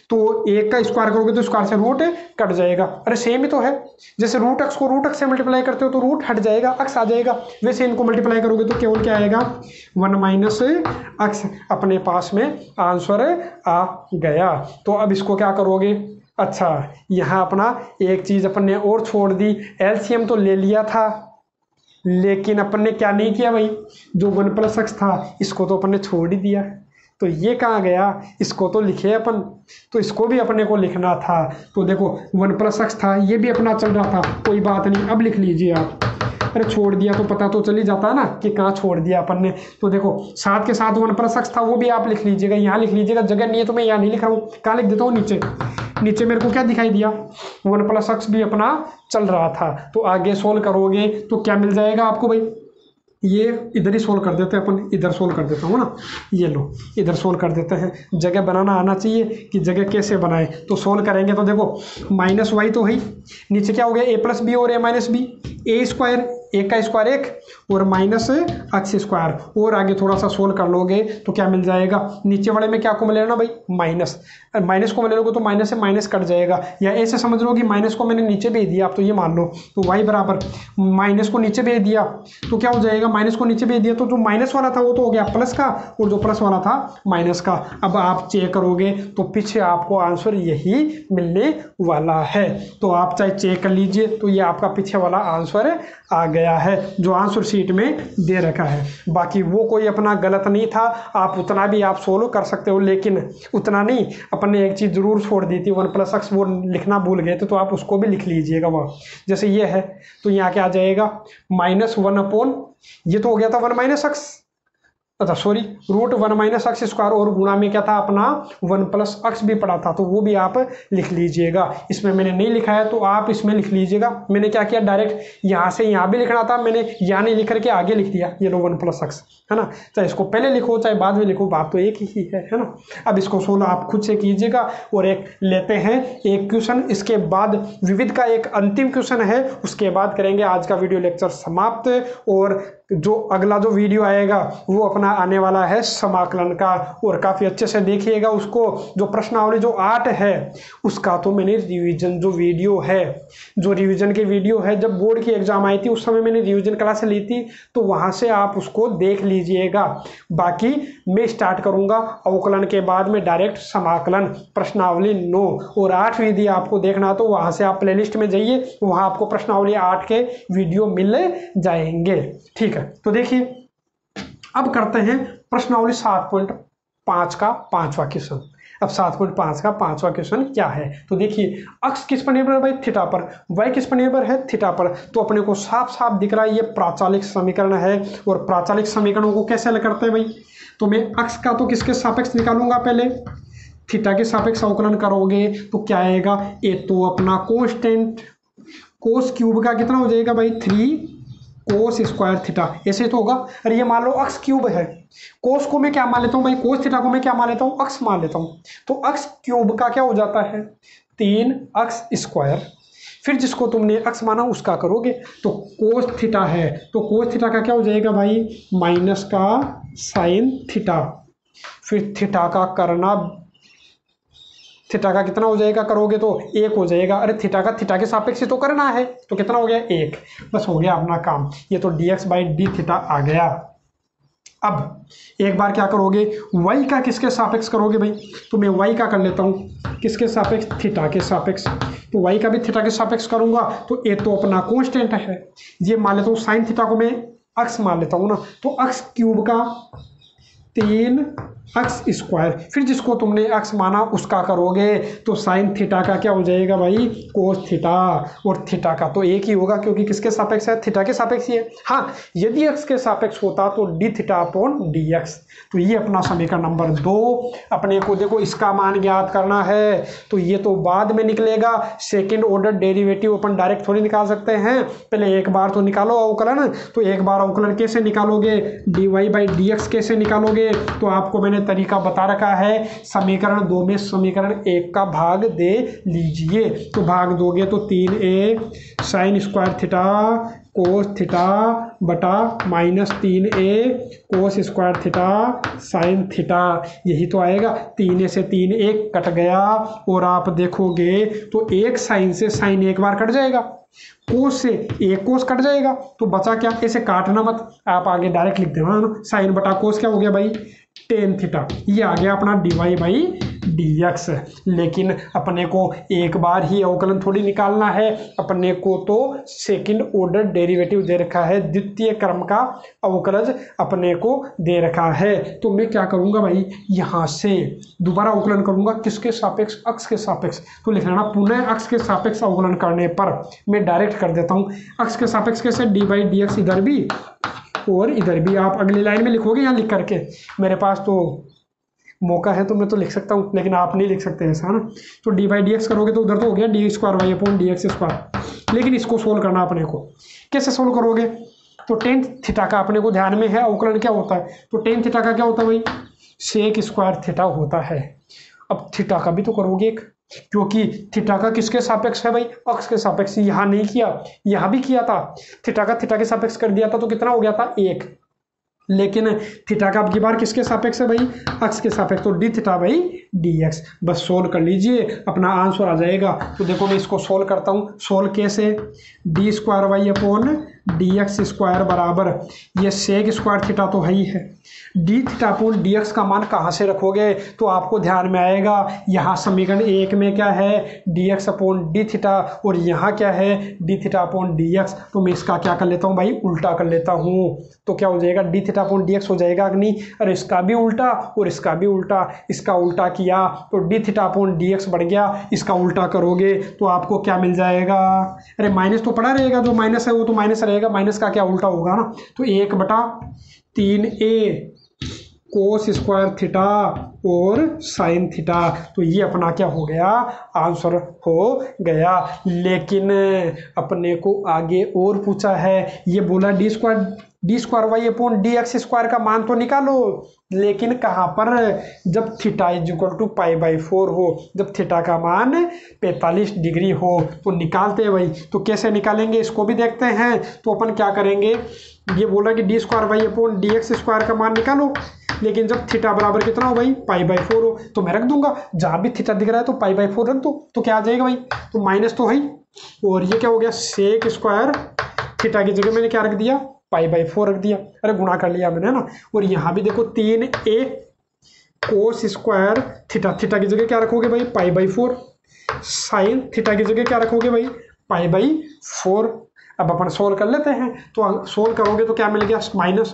तो एक का स्क्वायर करोगे तो स्क्वायर से रूट कट जाएगा, अरे सेम ही तो है। जैसे √x को √x से मल्टीप्लाई करते हो तो रूट हट जाएगा, x आ जाएगा, वैसे इनको मल्टीप्लाई करोगे तो केवल क्या आएगा 1 - x, अपने पास में आंसर आ गया। तो अब इसको क्या करोगे, अच्छा यहाँ अपना एक चीज़ अपन ने और छोड़ दी, एलसीएम तो ले लिया था लेकिन अपन ने क्या नहीं किया भाई, जो 1 + x था इसको तो अपन ने छोड़ ही दिया, तो ये कहाँ गया, इसको तो लिखे अपन, तो इसको भी अपने को लिखना था। तो देखो 1 + x था, ये भी अपना चल रहा था, कोई बात नहीं, अब लिख लीजिए आप। अरे छोड़ दिया तो पता तो चल ही जाता है ना कि कहाँ छोड़ दिया अपन ने। तो देखो साथ के साथ 1 + x था वो भी आप लिख लीजिएगा, यहाँ लिख लीजिएगा, जगह नहीं है तो मैं यहाँ नहीं लिख रहा हूँ, कहाँ लिख देता हूँ नीचे, नीचे मेरे को क्या दिखाई दिया 1 + x भी अपना चल रहा था। तो आगे सोल्व करोगे तो क्या मिल जाएगा आपको भाई, ये इधर ही सोल्व कर देते हैं अपन, इधर सोल्व कर देता हूँ ना, ये लो इधर सोल्व कर देते हैं। जगह बनाना आना चाहिए कि जगह कैसे बनाए। तो सोल्व करेंगे तो देखो माइनस वाई तो है, नीचे क्या हो गया ए प्लस बी और ए माइनस बी, ए स्क्वायर एक का स्क्वायर एक और माइनस एक्स स्क्वायर, और आगे थोड़ा सा सोल्व कर लोगे तो क्या मिल जाएगा, नीचे वाले में क्या को मिलेगा ना भाई माइनस, माइनस को मिलेगा तो माइनस से माइनस कट जाएगा, या ऐसे समझ लो कि माइनस को मैंने नीचे भेज दिया, आप तो ये मान लो तो वाई बराबर माइनस को नीचे भेज दिया तो क्या हो जाएगा, माइनस को नीचे भेज दिया तो जो माइनस वाला था वो तो हो गया प्लस का, और जो प्लस वाला था माइनस का। अब आप चेक करोगे तो पीछे आपको आंसर यही मिलने वाला है, तो आप चाहे चेक कर लीजिए, तो ये आपका पीछे वाला आंसर आ गया है जो आंसर शीट में दे रखा है। बाकी वो कोई अपना गलत नहीं था, आप उतना भी आप सोल्व कर सकते हो, लेकिन उतना नहीं, अपन ने एक चीज़ जरूर छोड़ दी थी 1 + x, वो लिखना भूल गए थे, तो आप उसको भी लिख लीजिएगा वह। जैसे ये है तो यहाँ क्या आ जाएगा -1/, ये तो हो गया था 1 - x, अच्छा सॉरी √1 - x स्क्वायर, और गुणा में क्या था अपना 1 + x भी पड़ा था, तो वो भी आप लिख लीजिएगा। इसमें मैंने नहीं लिखा है तो आप इसमें लिख लीजिएगा। मैंने क्या किया डायरेक्ट यहाँ से यहाँ भी लिखना था, मैंने यहाँ नहीं लिख करके आगे लिख दिया, ये लो 1 + x, है ना। चाहे इसको पहले लिखो चाहे बाद में लिखो, बात तो एक ही है ना। अब इसको सोल्व आप खुद से कीजिएगा। और एक लेते हैं एक क्वेश्चन, इसके बाद विविध का एक अंतिम क्वेश्चन है, उसके बाद करेंगे आज का वीडियो लेक्चर समाप्त। और जो अगला जो वीडियो आएगा वो अपना आने वाला है समाकलन का, और काफ़ी अच्छे से देखिएगा उसको। जो प्रश्नावली जो 8 है उसका तो मैंने रिवीजन जो वीडियो है, जो रिवीजन की वीडियो है, जब बोर्ड की एग्जाम आई थी उस समय मैंने रिवीजन क्लास ली थी, तो वहाँ से आप उसको देख लीजिएगा। बाकी मैं स्टार्ट करूँगा अवकलन के बाद में डायरेक्ट समाकलन प्रश्नावली 9 और 8 विधि आपको देखना, तो वहाँ से आप प्लेलिस्ट में जाइए, वहाँ आपको प्रश्नावली 8 के वीडियो मिल जाएंगे। ठीक है, तो देखिए अब करते हैं प्रश्नावली 7.5 का 5वां क्वेश्चन। अब 7.5 का 5वां क्वेश्चन क्या है, तो देखिए अक्स किस पर निर्भर है भाई, थीटा पर, वाई किस पर निर्भर है, थीटा पर। तो अपने को साफ साफ दिख रहा है ये प्राचालिक समीकरण है। और प्राचालिक समीकरणों को कैसे हल करते हैं भाई, तो मैं अक्स का तो किसके सापेक्ष निकालूंगा, पहले थीटा के सापेक्ष अवकलन करोगे तो क्या आएगा, ये तो अपना कांस्टेंट कोस क्यूब का कितना हो जाएगा भाई 3 कोस स्क्वायर थीटा, ऐसे तो होगा। अरे ये मान लो अक्स क्यूब है, कोस को मैं क्या मान लेता हूँ भाई, कोस थीटा को मैं क्या मान लेता हूँ, अक्स मान लेता हूँ। तो अक्स क्यूब का क्या हो जाता है 3 अक्स स्क्वायर, फिर जिसको तुमने अक्स माना उसका करोगे तो कोस थीटा है, तो कोस थीटा का क्या हो जाएगा भाई माइनस का साइन थीटा, फिर थीटा का करना, थीटा का कितना हो जाएगा करोगे तो 1 हो जाएगा। अरे थीटा का थीटा के सापेक्ष तो करना है, तो कितना हो गया 1, बस हो गया अपना काम। ये तो dx/d थीटा आ गया। अब एक बार क्या करोगे, y का किसके सापेक्ष करोगे भाई, तो मैं y का कर लेता हूँ, किसके सापेक्ष, थीटा के सापेक्ष। तो y का भी थीटा के सापेक्ष करूंगा, तो ये तो अपना कांस्टेंट है, ये मान लेता हूँ साइन थीटा को मैं अक्स मान लेता हूँ ना, तो अक्स क्यूब का 3 अक्स स्क्वायर, फिर जिसको तुमने अक्स माना उसका करोगे तो साइन थीटा का क्या हो जाएगा भाई कोस थीटा, और थीटा का तो एक ही होगा क्योंकि किसके सापेक्ष है, थीटा के सापेक्ष ही है। हाँ यदि एक्स के सापेक्ष होता तो D theta upon d x. तो ये अपना समीकरण नंबर 2 अपने को देखो इसका मान ज्ञात करना है, तो ये तो बाद में निकलेगा, सेकेंड ऑर्डर डेरिवेटिव अपन डायरेक्ट थोड़ी निकाल सकते हैं, पहले एक बार तो निकालो अवकलन। तो एक बार अवकलन कैसे निकालोगे, dy/dx कैसे निकालोगे, तो आपको मैंने तरीका बता रखा है। समीकरण 2 में समीकरण 1 का भाग दे लीजिए, तो भाग दोगे तो 3a sine square theta cos theta बटा -3a cos square theta sine theta, यही तो आएगा। 3a से 3 1 कट गया, और आप देखोगे तो एक साइन से साइन एक बार कट जाएगा, कोस से एक कोस कट जाएगा, तो बचा क्या, ऐसे काटना मत, आप आगे डायरेक्ट लिख देना, साइन बटा कोस क्या हो गया भाई टेन थीटा, ये आ गया अपना dy/dx। लेकिन अपने को एक बार ही अवकलन थोड़ी निकालना है, अपने को तो सेकंड ऑर्डर डेरिवेटिव दे रखा है, द्वितीय क्रम का अवकलज अपने को दे रखा है। तो मैं क्या करूंगा भाई, यहाँ से दोबारा अवकलन करूंगा, किसके सापेक्ष, अक्स के सापेक्ष। तो लिख लेना पुनः अक्स के सापेक्ष अवकलन करने पर मैं डायरेक्ट कर देता हूँ अक्स के सापेक्ष कैसे, dy/dx इधर भी और इधर भी। आप अगली लाइन में लिखोगे यहाँ लिख करके, मेरे पास तो मौका है तो मैं तो लिख सकता हूँ, लेकिन आप नहीं लिख सकते ऐसा, है ना। तो dy/dx करोगे तो उधर तो हो गया d² y/dx², लेकिन इसको सोल्व करना अपने को कैसे सोल्व करोगे, तो टेन थीटा का अपने को ध्यान में है अवकलन क्या होता है, तो टेन थीटा का क्या होता है भाई, सेक स्क्वायर थीटा होता है। अब थीटा का भी तो करोगे एक, क्योंकि थीटा का किसके सापेक्ष है भाई, अक्ष के सापेक्ष। यहाँ नहीं किया, यहाँ भी किया था, थीटा का थीटा के सापेक्ष कर दिया था तो कितना हो गया था, एक। लेकिन थीटा का अब की बार किसके सापेक्ष है भाई, अक्ष के सापेक्ष, तो डी थीटा भाई डी एक्स। बस सोल्व कर लीजिए, अपना आंसर आ जाएगा। तो देखो मैं इसको सोल्व करता हूँ। सोल्व कैसे, d square y upon d x square बराबर, ये सेक स्क्वायर थीटा तो है ही है, d theta upon d x का मान कहाँ से रखोगे, तो आपको ध्यान में आएगा यहाँ समीकरण एक में क्या है, D x upon D theta, और यहाँ क्या है, d theta upon d x. तो मैं इसका क्या कर लेता हूँ भाई, उल्टा कर लेता हूँ। तो क्या हो जाएगा, D theta upon d x हो जाएगा कि नहीं, अरे इसका भी उल्टा और इसका भी उल्टा। इसका उल्टा किया तो D theta upon d x बढ़ गया, इसका उल्टा करोगे तो आपको क्या मिल जाएगा, अरे माइनस तो पड़ा रहेगा, जो माइनस है वो तो माइनस रहेगा, माइनस का क्या उल्टा होगा ना, तो 1/3a कोस स्क्वायर थीटा और साइन थीटा। तो ये अपना क्या हो गया, आंसर हो गया। लेकिन अपने को आगे और पूछा है, ये बोला d square y upon d x square का मान तो निकालो, लेकिन कहाँ पर, जब थीटा इक्वल टू π/4 हो, जब थीटा का मान 45 डिग्री हो तो निकालते हैं भाई। तो कैसे निकालेंगे इसको भी देखते हैं। तो अपन क्या करेंगे, ये बोला कि d square y upon d x square का मान निकालो, लेकिन जब थीटा बराबर कितना हो भाई, π/4 हो, तो मैं रख दूंगा जहाँ भी थीटा दिख रहा है तो π/4 रख दो, तो क्या आ जाएगा भाई, तो माइनस तो है। और ये क्या हो गया, सेक स्क्वायर थीटा की जगह मैंने क्या रख दिया, π/4 रख दिया, अरे गुणा कर लिया मैंने ना। और यहाँ भी देखो 3a cos square theta, theta की जगह क्या रखोगे भाई, π/4, साइन थीटा की जगह क्या रखोगे भाई, π/4। अब अपन सोल्व कर लेते हैं। तो सोल्व करोगे तो क्या मिल गया, माइनस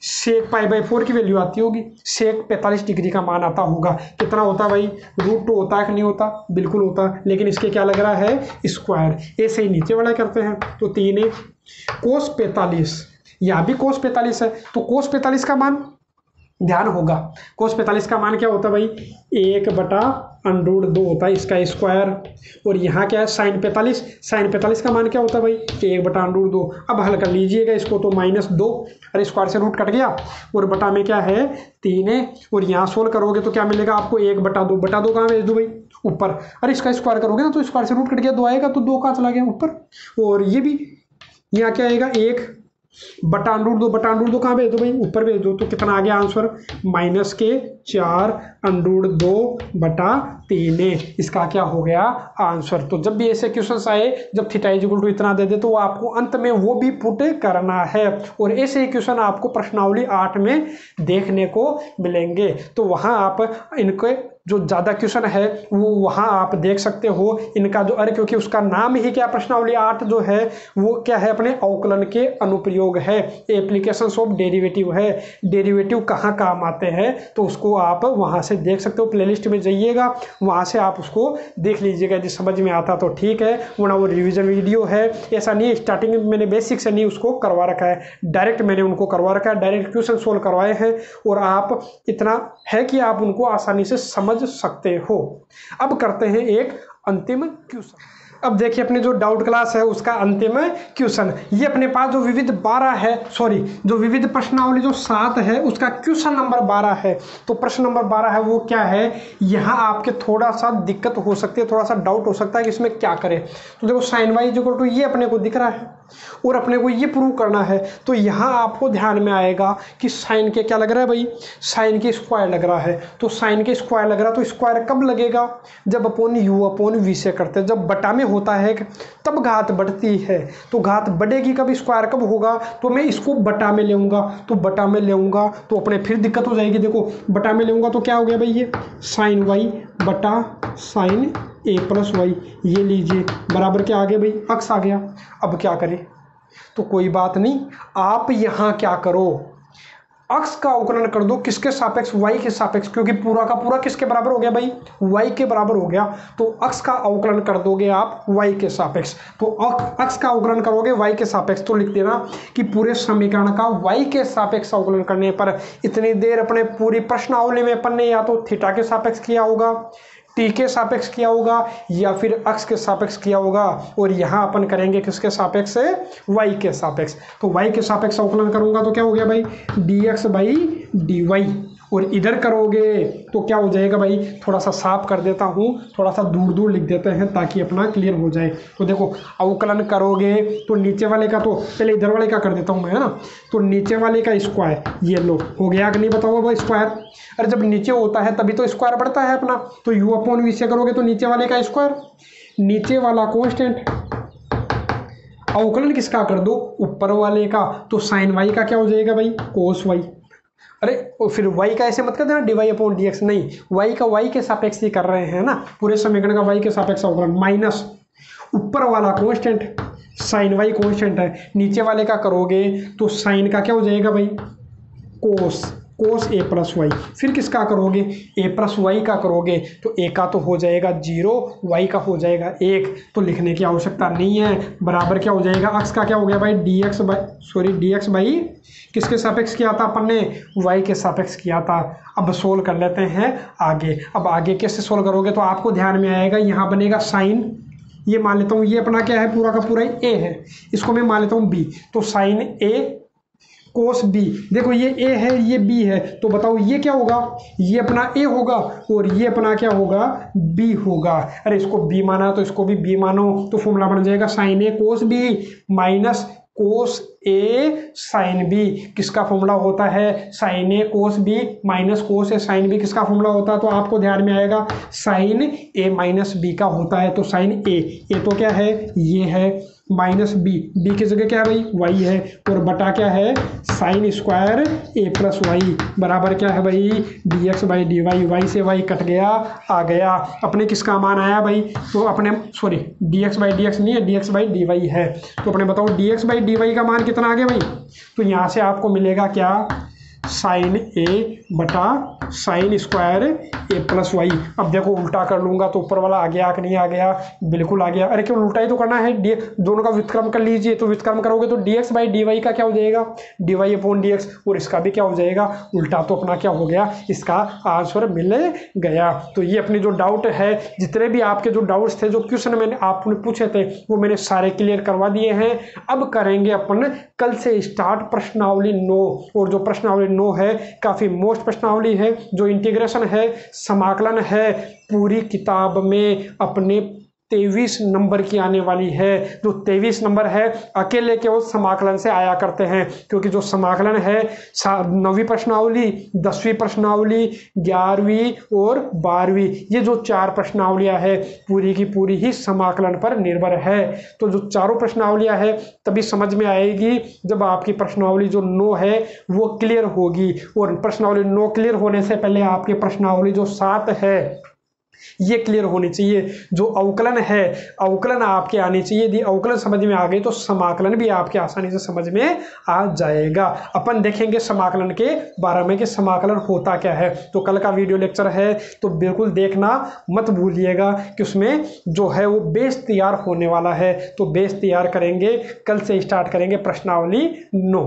सेक π/4 की वैल्यू आती होगी, सेक 45 डिग्री का मान आता होगा, कितना होता भाई, √2 होता है कि नहीं होता, बिल्कुल होता है। लेकिन इसके क्या लग रहा है, स्क्वायर। ऐसे ही नीचे वाला करते हैं, तो 3a कोस 45, यहाँ भी कोस 45 है, तो कोस 45 का मान ध्यान होगा, कोस 45 का मान क्या होता है भाई, 1/√2 होता है इसका स्क्वायर। और यहाँ क्या है, साइन 45, साइन 45 का मान क्या होता है भाई, 1/√2। अब हल कर लीजिएगा इसको, तो -2, अरे स्क्वायर से रूट कट गया, और बटा में क्या है 3a, और यहाँ सोल्व करोगे तो क्या मिलेगा आपको, 1/2, बटा 2 कहाँ भेज दो भाई, ऊपर। अरे इसका स्क्वायर करोगे ना तो स्क्वायर से रूट कट गया, 2 आएगा तो 2 कहाँ चला गया, ऊपर। और ये भी यहाँ क्या आएगा, 1/√2, बटा√2 कहाँ भेज दो भाई, ऊपर भेज दो। तो कितना आ गया आंसर, -4√2/3a, इसका क्या हो गया आंसर। तो जब भी ऐसे क्वेश्चंस आए, जब थीटा इक्वल टू इतना दे दे, तो आपको अंत में वो भी पुट करना है। और ऐसे ही क्वेश्चन आपको प्रश्नावली 8 में देखने को मिलेंगे, तो वहाँ आप इनके जो ज़्यादा क्वेश्चन है वो वहाँ आप देख सकते हो इनका जो, अरे क्योंकि उसका नाम ही क्या, प्रश्नावली 8 जो है वो क्या है, अपने अवकलन के अनुप्रयोग है, एप्लीकेशंस ऑफ डेरिवेटिव है। डेरिवेटिव कहाँ काम आते हैं तो उसको आप वहाँ से देख सकते हो, प्लेलिस्ट में जाइएगा, वहाँ से आप उसको देख लीजिएगा। यदि समझ में आता तो ठीक है, वरना वो रिवीजन वीडियो है। ऐसा नहीं स्टार्टिंग में मैंने बेसिक से नहीं उसको करवा रखा है, डायरेक्ट मैंने उनको करवा रखा है, डायरेक्ट क्वेश्चन सोल्व करवाए हैं, और आप इतना है कि आप उनको आसानी से समझ सकते हो। अब करते हैं एक अंतिम क्वेश्चन। अब देखिए अपनी जो डाउट क्लास है उसका अंतिम क्वेश्चन, ये अपने पास जो विविध 12 है, सॉरी जो विविध प्रश्नावली जो 7 है उसका क्वेश्चन नंबर 12 है। तो प्रश्न नंबर 12 है वो क्या है, यहाँ आपके थोड़ा सा दिक्कत हो सकती है, थोड़ा सा डाउट हो सकता है कि इसमें क्या करें। तो देखो साइन वाई इक्वल टू ये अपने को दिख रहा है और अपने को ये प्रूव करना है, तो यहाँ आपको ध्यान में आएगा कि साइन के क्या लग रहा है भाई, साइन के स्क्वायर लग रहा है। तो साइन के स्क्वायर लग रहा है, तो स्क्वायर कब लगेगा, जब अपॉन यू अपॉन वी से करते हैं, जब बटा में होता है तब घात बढ़ती है। तो घात बढ़ेगी कब, स्क्वायर कब होगा, तो मैं इसको बटा में लेऊंगा, तो बटा में लेऊंगा तो अपने फिर दिक्कत हो जाएगी। देखो बटा में लेऊंगा तो क्या हो गया भाई, ये साइन वाई बटा साइन a प्लस वाई, ये लीजिए बराबर क्या आ गया भाई, अक्स आ गया। अब क्या करें, तो कोई बात नहीं, आप यहाँ क्या करो, अक्स का अवकलन कर दो, किसके सापेक्ष, y के सापेक्ष, क्योंकि पूरा का पूरा किसके बराबर हो गया भाई, y के बराबर हो गया। तो अक्स का अवकलन कर दोगे आप y के सापेक्ष, तो अक्स का अवकलन करोगे y के सापेक्ष, तो लिख देना कि पूरे समीकरण का y के सापेक्ष अवकलन करने पर, इतनी देर अपने पूरी प्रश्नावली में अपन ने या तो थीटा के सापेक्ष किया होगा, टी के सापेक्ष किया होगा या फिर अक्ष के सापेक्ष किया होगा, और यहाँ अपन करेंगे किसके सापेक्ष है, वाई के सापेक्ष। तो वाई के सापेक्ष अवकलन करूंगा तो क्या हो गया भाई, dx बाई dy, और इधर करोगे तो क्या हो जाएगा भाई, थोड़ा सा साफ कर देता हूँ, थोड़ा सा दूर दूर लिख देते हैं ताकि अपना क्लियर हो जाए। तो देखो अवकलन करोगे तो नीचे वाले का, तो पहले इधर वाले का कर देता हूँ मैं, है ना। तो नीचे वाले का स्क्वायर, ये लो हो गया कि नहीं बताओ भाई स्क्वायर। अरे जब नीचे होता है तभी तो स्क्वायर बढ़ता है अपना। तो u अपॉन v से करोगे तो नीचे वाले का स्क्वायर, नीचे वाला कॉन्स्टेंट, अवकलन किसका कर दो, ऊपर वाले का। तो साइन वाई का क्या हो जाएगा भाई, कोस वाई। अरे फिर y का ऐसे मत कर देना dy अपॉन dx, नहीं, y का y के सापेक्ष ही कर रहे हैं ना, पूरे समीकरण का y के सापेक्ष अवकलन, माइनस ऊपर वाला कांस्टेंट, साइन y कांस्टेंट है, नीचे वाले का करोगे तो साइन का क्या हो जाएगा भाई, कोस, कोस ए प्लस वाई। फिर किसका करोगे, ए प्लस वाई का करोगे तो ए का तो हो जाएगा 0, वाई का हो जाएगा 1, तो लिखने की आवश्यकता नहीं है। बराबर क्या हो जाएगा, अक्स का क्या हो गया भाई, dx बाई किसके सापेक्ष किया था अपन ने, वाई के सापेक्ष किया था। अब सोल्व कर लेते हैं आगे। अब आगे कैसे सोल्व करोगे तो आपको ध्यान में आएगा, यहाँ बनेगा साइन, ये मान लेता हूँ ये अपना क्या है, पूरा का पूरा ए है, इसको मैं मान लेता हूँ बी, तो साइन ए कोस बी। देखो ये ए है ये बी है, तो बताओ ये क्या होगा, ये अपना ए होगा और ये अपना क्या होगा, बी होगा। अरे इसको बी माना तो इसको भी बी मानो, तो फॉर्मूला बन जाएगा साइन ए कोस बी माइनस कोस ए साइन बी। किसका फॉर्मूला होता है, साइन ए कोस बी माइनस कोस ए साइन बी, किसका फॉर्मूला होता है, तो आपको ध्यान में आएगा साइन ए माइनस बी का होता है। तो साइन ए तो क्या है, ये है, माइनस बी, बी की जगह क्या है भाई, वाई है, और बटा क्या है, sine square a plus y बराबर क्या है भाई, dx by d y, y से वाई कट गया, आ गया अपने किसका मान आया भाई, तो अपने सॉरी dx बाई dx नहीं है, dx बाई डी वाई है। तो अपने बताओ dx बाई डी वाई का मान कितना आ गया भाई, तो यहाँ से आपको मिलेगा क्या, साइन ए बटा sign square a plus Y. अब देखो उल्टा कर लूंगा तो ऊपर वाला आ गया कि नहीं आ गया, बिल्कुल आ गया। अरे क्यों उल्टा ही तो करना है, दोनों का व्युत्क्रम कर लीजिए, तो व्युत्क्रम करोगे तो dx बाई डी वाई का क्या हो जाएगा, dy अपॉन dx, और इसका भी क्या हो जाएगा उल्टा, तो अपना क्या हो गया, इसका आंसर मिल गया। तो ये अपनी जो डाउट है, जितने भी आपके जो डाउट्स थे, जो क्वेश्चन मैंने आपने पूछे थे, वो मैंने सारे क्लियर करवा दिए हैं। अब करेंगे अपन कल से स्टार्ट प्रश्नावली 9, और जो प्रश्नावली 9 है काफ़ी मोस्ट प्रश्नावली है, जो इंटीग्रेशन है, समाकलन है, पूरी किताब में अपने 23 नंबर की आने वाली है। जो 23 नंबर है अकेले केवल समाकलन से आया करते हैं, क्योंकि जो समाकलन है 9वीं प्रश्नावली, 10वीं प्रश्नावली, 11वीं और 12वीं, ये जो 4 प्रश्नावलियां है पूरी की पूरी ही समाकलन पर निर्भर है। तो जो चारों प्रश्नावलियां है तभी समझ में आएगी जब आपकी प्रश्नावली जो 9 है वो क्लियर होगी, और प्रश्नावली 9 क्लियर होने से पहले आपकी प्रश्नावली जो 7 है ये क्लियर होनी चाहिए। जो अवकलन है, अवकलन आपके आनी चाहिए। यदि अवकलन समझ में आ गई तो समाकलन भी आपके आसानी से समझ में आ जाएगा। अपन देखेंगे समाकलन के बारे में कि समाकलन होता क्या है। तो कल का वीडियो लेक्चर है तो बिल्कुल देखना मत भूलिएगा कि उसमें जो है वो बेस तैयार होने वाला है। तो बेस तैयार करेंगे, कल से स्टार्ट करेंगे प्रश्नावली 9।